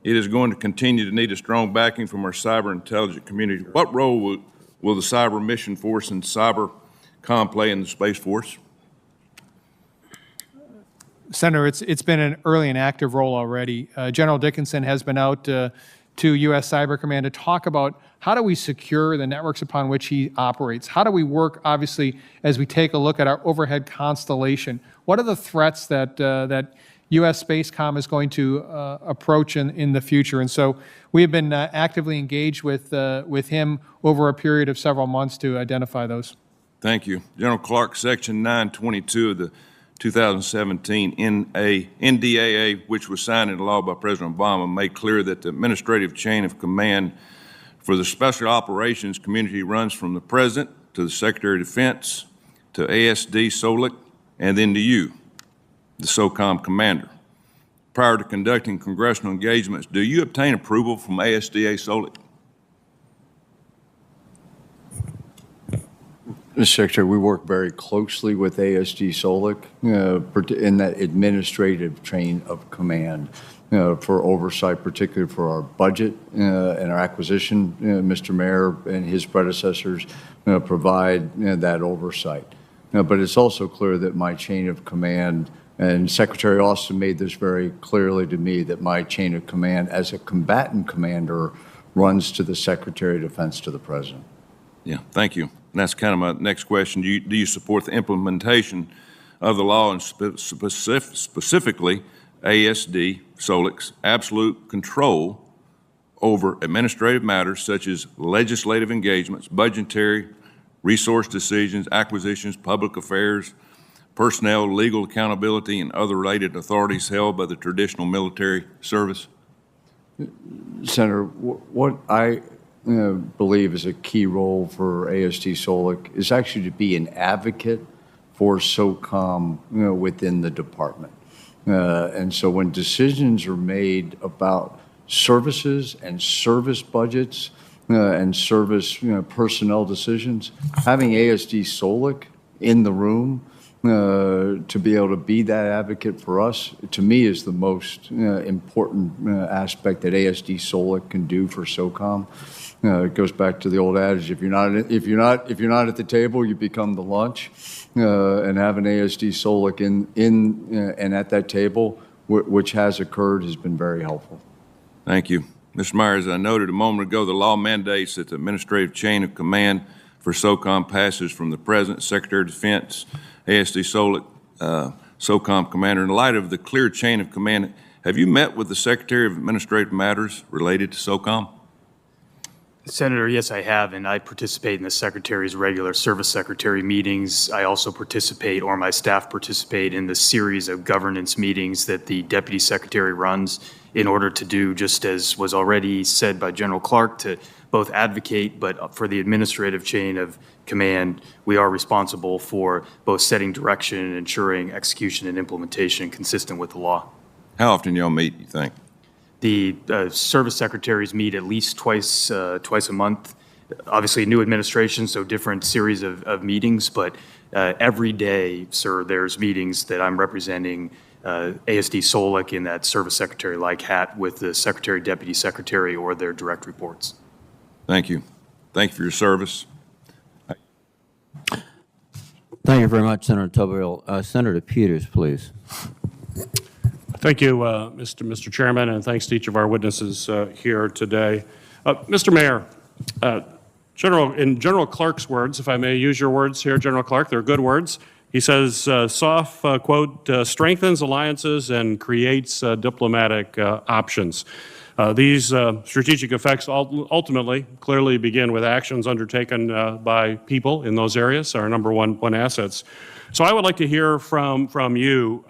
It is going to continue to need a strong backing from our cyber intelligence community. What role will the Cyber Mission Force and CyberCom play in the Space Force? Senator, it's been an early and active role already. General Dickinson has been out to U.S. Cyber Command to talk about how do we secure the networks upon which he operates? How do we work, obviously, as we take a look at our overhead constellation? What are the threats that U.S. Spacecom is going to approach in the future? And so we have been actively engaged with him over a period of several months to identify those. Thank you. General Clarke, Section 922 of the 2017 NDAA, which was signed into law by President Obama, made clear that the administrative chain of command for the Special Operations community runs from the President to the Secretary of Defense to ASD Solic and then to you. the SOCOM commander. Prior to conducting congressional engagements, do you obtain approval from ASDA SOLIC? Mr. Secretary, we work very closely with ASD SOLIC in that administrative chain of command for oversight, particularly for our budget and our acquisition. Mr. Maier and his predecessors provide that oversight. But it's also clear that my chain of command, and Secretary Austin made this very clearly to me, that my chain of command as a combatant commander runs to the Secretary of Defense, to the President. Yeah, thank you. And that's kind of my next question. Do you support the implementation of the law and specifically ASD SOLIC's absolute control over administrative matters such as legislative engagements, budgetary, resource decisions, acquisitions, public affairs, personnel, legal accountability, and other related authorities held by the traditional military service? Senator, what I believe is a key role for ASD SOLIC is actually to be an advocate for SOCOM within the department. And so when decisions are made about services and service budgets and service personnel decisions, having ASD SOLIC in the room to be able to be that advocate for us, to me, is the most important aspect that ASD SOLIC can do for SOCOM. It goes back to the old adage: if you're not at the table, you become the lunch. And having ASD SOLIC in and at that table, which has occurred, has been very helpful. Thank you. Mr. Maier, as I noted a moment ago, the law mandates that the administrative chain of command for SOCOM passes from the President, Secretary of Defense, ASD SOLIC, SOCOM commander. In light of the clear chain of command, have you met with the Secretary of Administrative Matters related to SOCOM? Senator, yes, I have, and I participate in the Secretary's regular service secretary meetings. I also participate, or my staff participate, in the series of governance meetings that the Deputy Secretary runs in order to do, just as was already said by General Clarke, to both advocate, but for the administrative chain of command, we are responsible for both setting direction and ensuring execution and implementation consistent with the law. How often y'all meet, you think? The service secretaries meet at least twice a month. Obviously, a new administration, so different series of meetings, but every day, sir, there's meetings that I'm representing ASD SOLIC in that service secretary-like hat with the secretary, deputy secretary, or their direct reports. Thank you. Thank you for your service. Thank you very much, Senator Tuberville. Senator Peters, please. Thank you, Mr. Chairman, and thanks to each of our witnesses here today. Mr. Maier, in General Clarke's words, if I may use your words here, General Clarke, they're good words. He says, SOF, quote, strengthens alliances and creates diplomatic options. These strategic effects ultimately clearly begin with actions undertaken by people in those areas, our number one assets. So I would like to hear from you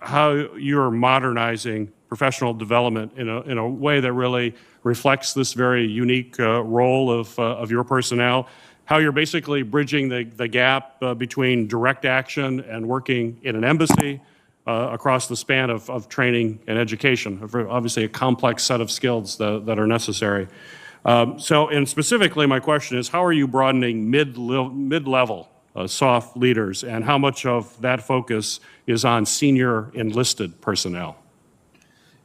how you're modernizing professional development in a way that really reflects this very unique role of your personnel, how you're basically bridging the gap between direct action and working in an embassy across the span of training and education, obviously a complex set of skills that are necessary. And specifically, my question is, how are you broadening mid-level SOF leaders, and how much of that focus is on senior enlisted personnel?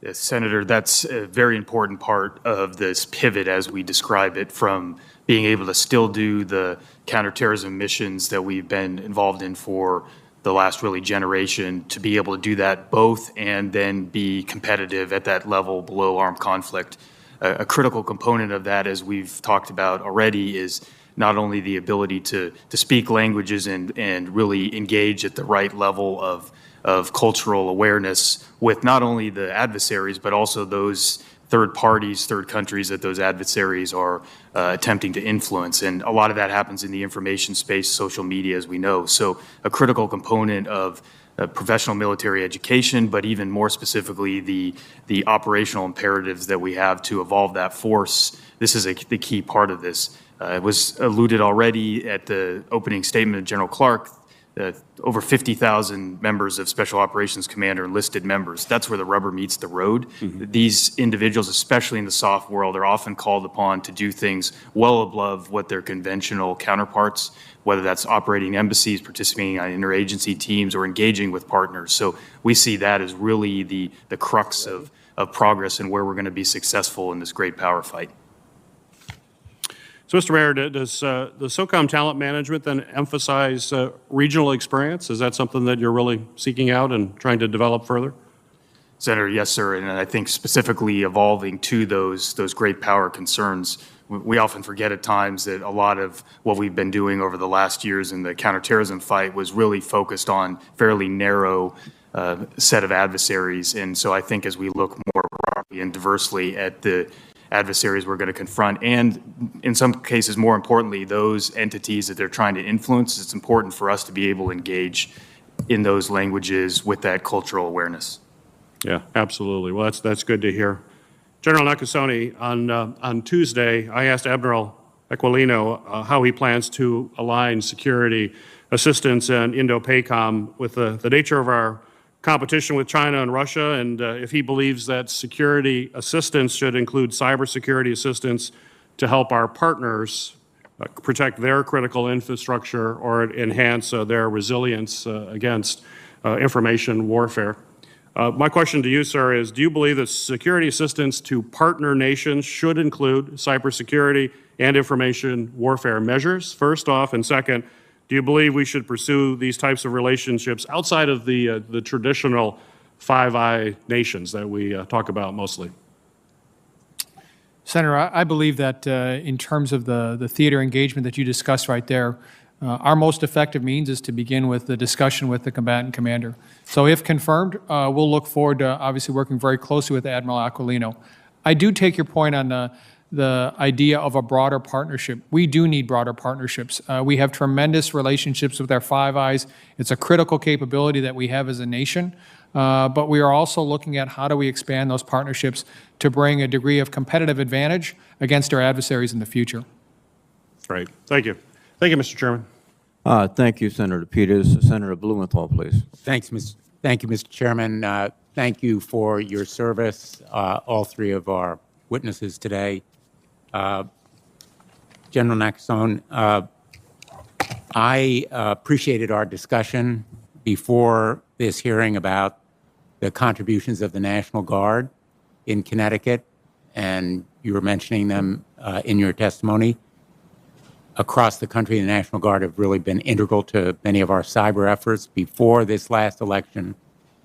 Yes, Senator, that's a very important part of this pivot as we describe it, from being able to still do the counterterrorism missions that we've been involved in for the last really generation, to be able to do that both and then be competitive at that level below armed conflict. A critical component of that, as we've talked about already, is not only the ability to speak languages and really engage at the right level of cultural awareness with not only the adversaries, but also those third parties, third countries that those adversaries are attempting to influence. And a lot of that happens in the information space, social media, as we know. So a critical component of professional military education, but even more specifically, the operational imperatives that we have to evolve that force. This is the key part of this. It was alluded already at the opening statement of General Clarke. over 50,000 members of Special Operations Command are enlisted members. That's where the rubber meets the road. These individuals, especially in the soft world, are often called upon to do things well above what their conventional counterparts, whether that's operating embassies, participating on interagency teams, or engaging with partners. So we see that as really the crux of progress and where we're going to be successful in this great power fight. So, Mr. Mayor, does the SOCOM talent management then emphasize regional experience? Is that something that you're really seeking out and trying to develop further? Senator, yes, sir. And I think specifically evolving to those great power concerns, we often forget at times that a lot of what we've been doing over the last years in the counterterrorism fight was really focused on fairly narrow set of adversaries. And so I think as we look more broadly and diversely at the adversaries we're going to confront, and in some cases, more importantly, those entities that they're trying to influence, it's important for us to be able to engage in those languages with that cultural awareness. Yeah, absolutely. Well, that's good to hear. General Nakasone, on Tuesday, I asked Admiral Aquilino how he plans to align security assistance and Indo-PACOM with the nature of our competition with China and Russia, and if he believes that security assistance should include cybersecurity assistance to help our partners protect their critical infrastructure or enhance their resilience against information warfare. My question to you, sir, is do you believe that security assistance to partner nations should include cybersecurity and information warfare measures, first off? And second, do you believe we should pursue these types of relationships outside of the traditional Five Eye nations that we talk about mostly? Senator, I believe that in terms of the theater engagement that you discussed right there, our most effective means is to begin with the discussion with the combatant commander. So if confirmed, we'll look forward to obviously working very closely with Admiral Aquilino. I do take your point on the idea of a broader partnership. We do need broader partnerships. We have tremendous relationships with our Five Eyes. It's a critical capability that we have as a nation, but we are also looking at how do we expand those partnerships to bring a degree of competitive advantage against our adversaries in the future. Great. Thank you. Thank you, Mr. Chairman. Thank you, Senator Peters. Senator Blumenthal, please. Thank you, Mr. Chairman. Thank you for your service, all three of our witnesses today. General Nakasone, I appreciated our discussion before this hearing about the contributions of the National Guard in Connecticut, and you were mentioning them in your testimony. Across the country, the National Guard have really been integral to many of our cyber efforts. Before this last election,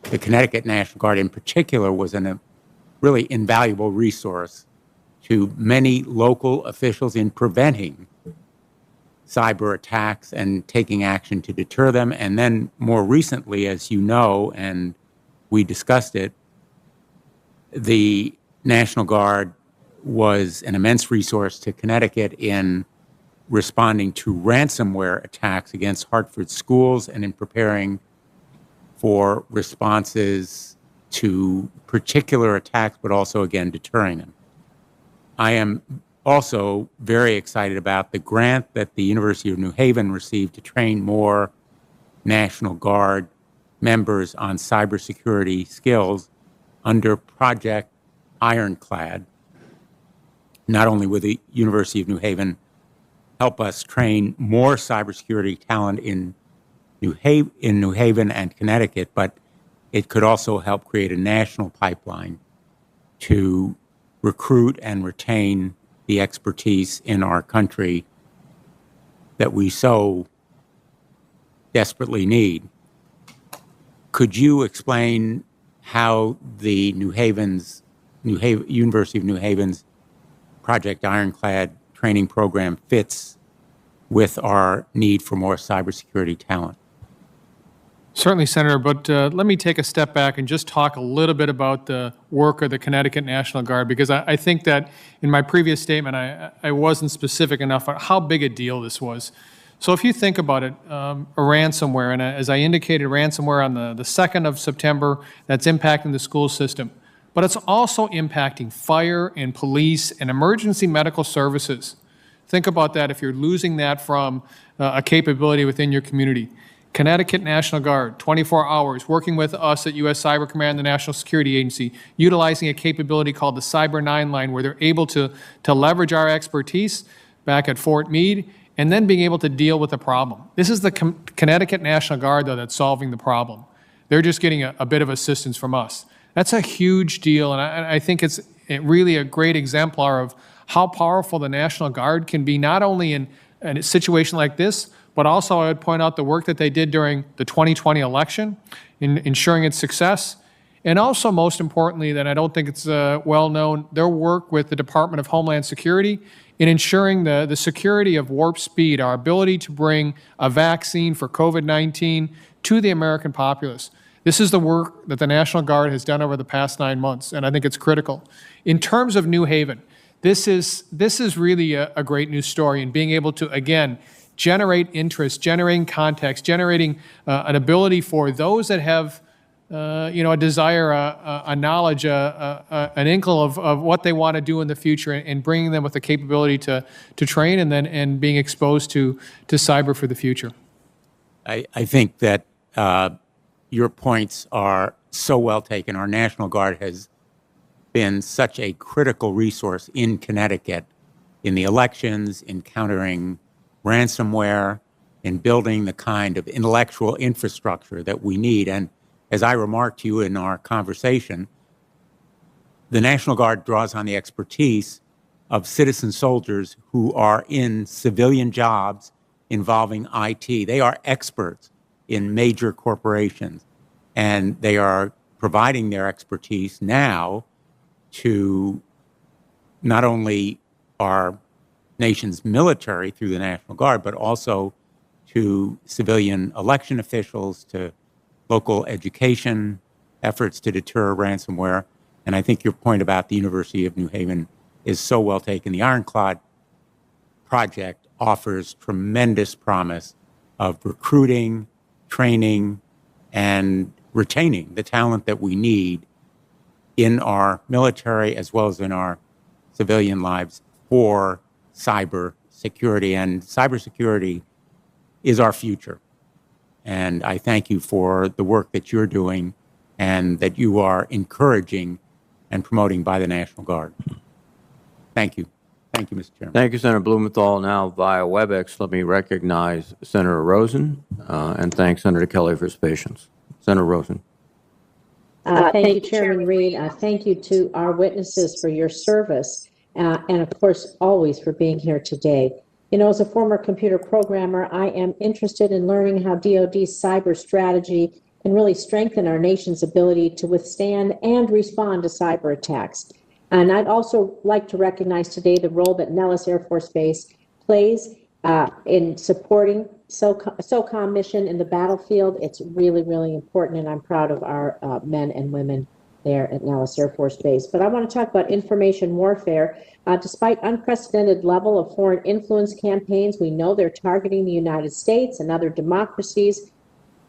the Connecticut National Guard in particular was a really invaluable resource to many local officials in preventing cyber attacks and taking action to deter them. And then more recently, as you know, and we discussed it, the National Guard was an immense resource to Connecticut in responding to ransomware attacks against Hartford schools and in preparing for responses to particular attacks, but also, again, deterring them. I am also very excited about the grant that the University of New Haven received to train more National Guard members on cybersecurity skills under Project Ironclad. Not only will the University of New Haven help us train more cybersecurity talent in New Haven and Connecticut, but it could also help create a national pipeline to recruit and retain the expertise in our country that we so desperately need. Could you explain how the University of New Haven's Project Ironclad training program fits with our need for more cybersecurity talent? Certainly, Senator, but let me take a step back and just talk a little bit about the work of the Connecticut National Guard, because I think that in my previous statement, I wasn't specific enough on how big a deal this was. So if you think about it, a ransomware, and as I indicated, ransomware on the 2nd of September, that's impacting the school system. But it's also impacting fire and police and emergency medical services. Think about that if you're losing that from a capability within your community. Connecticut National Guard, 24 hours, working with us at U.S. Cyber Command, the National Security Agency, utilizing a capability called the Cyber 9 line, where they're able to leverage our expertise back at Fort Meade, and then being able to deal with the problem. This is the Connecticut National Guard, though, that's solving the problem. They're just getting a bit of assistance from us. That's a huge deal, and I think it's really a great exemplar of how powerful the National Guard can be, not only in a situation like this, but also I would point out the work that they did during the 2020 election in ensuring its success. And also, most importantly, that I don't think it's well known, their work with the Department of Homeland Security in ensuring the security of Warp Speed, our ability to bring a vaccine for COVID-19 to the American populace. This is the work that the National Guard has done over the past 9 months, and I think it's critical. In terms of New Haven, this is really a great news story, and being able to, again, generate interest, generating context, generating an ability for those that have a desire, a knowledge, an inkle of what they want to do in the future, and bringing them with the capability to train and being exposed to cyber for the future. I think that your points are so well taken. Our National Guard has been such a critical resource in Connecticut in the elections, in countering ransomware, in building the kind of intellectual infrastructure that we need. And as I remarked to you in our conversation, the National Guard draws on the expertise of citizen soldiers who are in civilian jobs involving IT. They are experts in major corporations, and they are providing their expertise now to not only our nation's military through the National Guard, but also to civilian election officials, to local education efforts to deter ransomware. And I think your point about the University of New Haven is so well taken. The Ironclad project offers tremendous promise of recruiting, training, and retaining the talent that we need in our military as well as in our civilian lives for cyber security. And cybersecurity is our future. And I thank you for the work that you're doing and that you are encouraging and promoting by the National Guard. Thank you. Thank you, Mr. Chairman. Thank you, Senator Blumenthal. Now, via WebEx, let me recognize Senator Rosen and thank Senator Kelly for his patience. Senator Rosen. Thank you, Chairman Reed. Thank you to our witnesses for your service, and of course, always for being here today. You know, as a former computer programmer, I am interested in learning how DoD's cyber strategy can really strengthen our nation's ability to withstand and respond to cyber attacks. And I'd also like to recognize today the role that Nellis Air Force Base plays in supporting SOCOM mission in the battlefield. It's really, really important, and I'm proud of our men and women there at Nellis Air Force Base. But I want to talk about information warfare. Despite unprecedented level of foreign influence campaigns, we know they're targeting the United States and other democracies.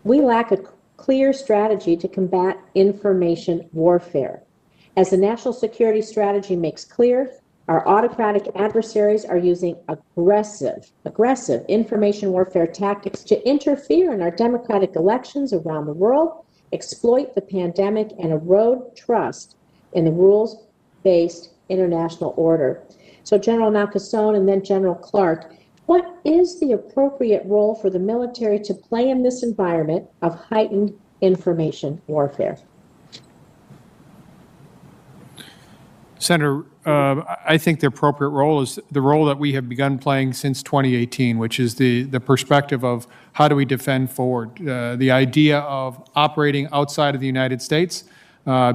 We lack a clear strategy to combat information warfare. As the national security strategy makes clear, our autocratic adversaries are using aggressive information warfare tactics to interfere in our democratic elections around the world, exploit the pandemic, and erode trust in the rules-based international order. So General Nakasone and then General Clarke, what is the appropriate role for the military to play in this environment of heightened information warfare? Senator, I think the appropriate role is the role that we have begun playing since 2018, which is the perspective of how do we defend forward, the idea of operating outside of the United States,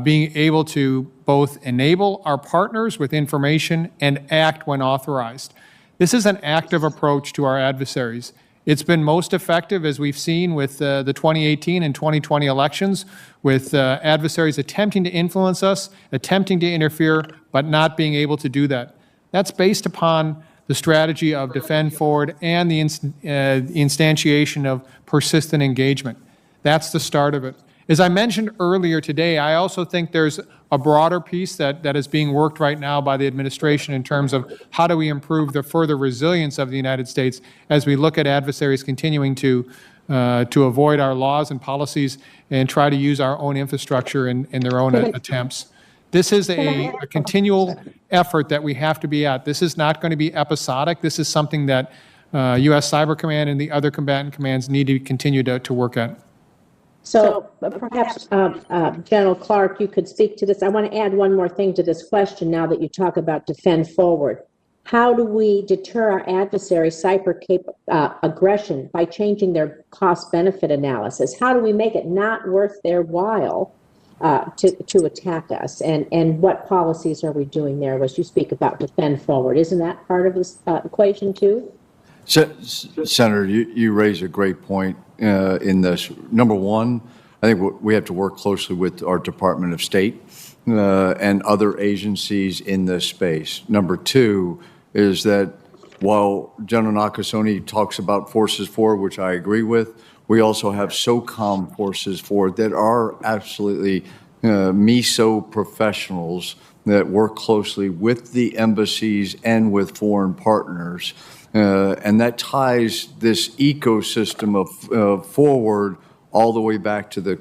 being able to both enable our partners with information and act when authorized. This is an active approach to our adversaries. It's been most effective, as we've seen with the 2018 and 2020 elections, with adversaries attempting to influence us, attempting to interfere, but not being able to do that. That's based upon the strategy of defend forward and the instantiation of persistent engagement. That's the start of it. As I mentioned earlier today, I also think there's a broader piece that is being worked right now by the administration in terms of how do we improve the further resilience of the United States as we look at adversaries continuing to avoid our laws and policies and try to use our own infrastructure in their own attempts. This is a continual effort that we have to be at. This is not going to be episodic. This is something that U.S. Cyber Command and the other combatant commands need to continue to work at. So perhaps, General Clarke, you could speak to this. I want to add one more thing to this question now that you talk about defend forward. How do we deter our adversaries' cyber aggression by changing their cost-benefit analysis? How do we make it not worth their while to attack us? And what policies are we doing there as you speak about defend forward? Isn't that part of this equation too? Senator, you raise a great point in this. Number one, I think we have to work closely with our Department of State and other agencies in this space. Number two is that while General Nakasone talks about Forces Forward, which I agree with, we also have SOCOM Forces Forward that are absolutely MISO professionals that work closely with the embassies and with foreign partners. And that ties this ecosystem of forward all the way back to the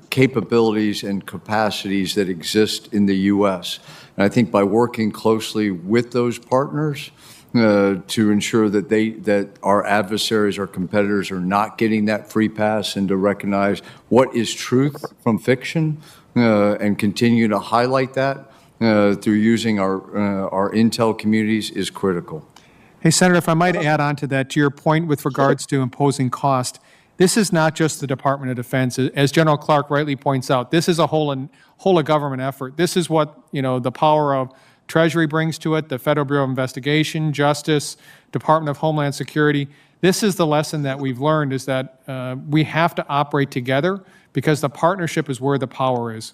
capabilities and capacities that exist in the U.S. And I think by working closely with those partners to ensure that that our adversaries, our competitors, are not getting that free pass, and to recognize what is truth from fiction and continue to highlight that through using our intel communities is critical. Hey, Senator, if I might add on to that, to your point with regards to imposing cost, this is not just the Department of Defense. As General Clarke rightly points out, this is a whole of government effort. This is what, the power of Treasury brings to it, the Federal Bureau of Investigation, Justice, Department of Homeland Security. This is the lesson that we've learned, is that we have to operate together because the partnership is where the power is.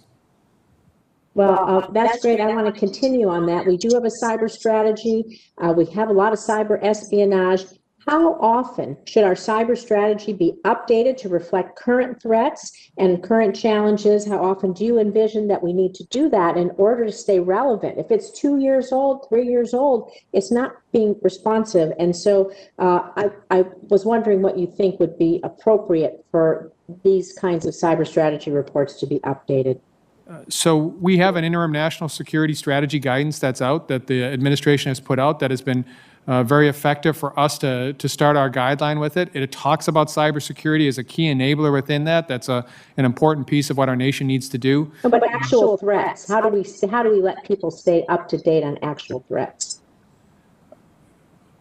Well, that's great. I want to continue on that. We do have a cyber strategy. We have a lot of cyber espionage. How often should our cyber strategy be updated to reflect current threats and current challenges? How often do you envision that we need to do that in order to stay relevant? If it's 2 years old, 3 years old, it's not being responsive. And so I was wondering what you think would be appropriate for these kinds of cyber strategy reports to be updated. So we have an interim national security strategy guidance that's out, that the administration has put out, that has been very effective for us to start our guideline with it. It talks about cybersecurity as a key enabler within that. That's an important piece of what our nation needs to do. But actual threats, how do we let people stay up to date on actual threats?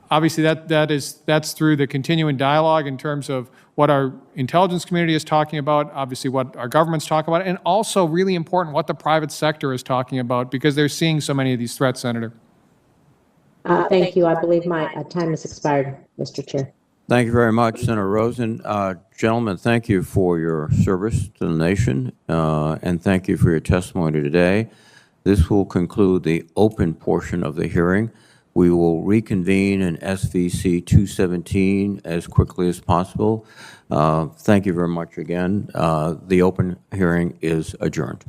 Obviously, that's through the continuing dialogue in terms of what our intelligence community is talking about, obviously what our government's talking about, and also really important what the private sector is talking about, because they're seeing so many of these threats, Senator. Thank you. I believe my time has expired, Mr. Chair. Thank you very much, Senator Rosen. Gentlemen, thank you for your service to the nation, and thank you for your testimony today. This will conclude the open portion of the hearing. We will reconvene in SVC 217 as quickly as possible. Thank you very much again. The open hearing is adjourned.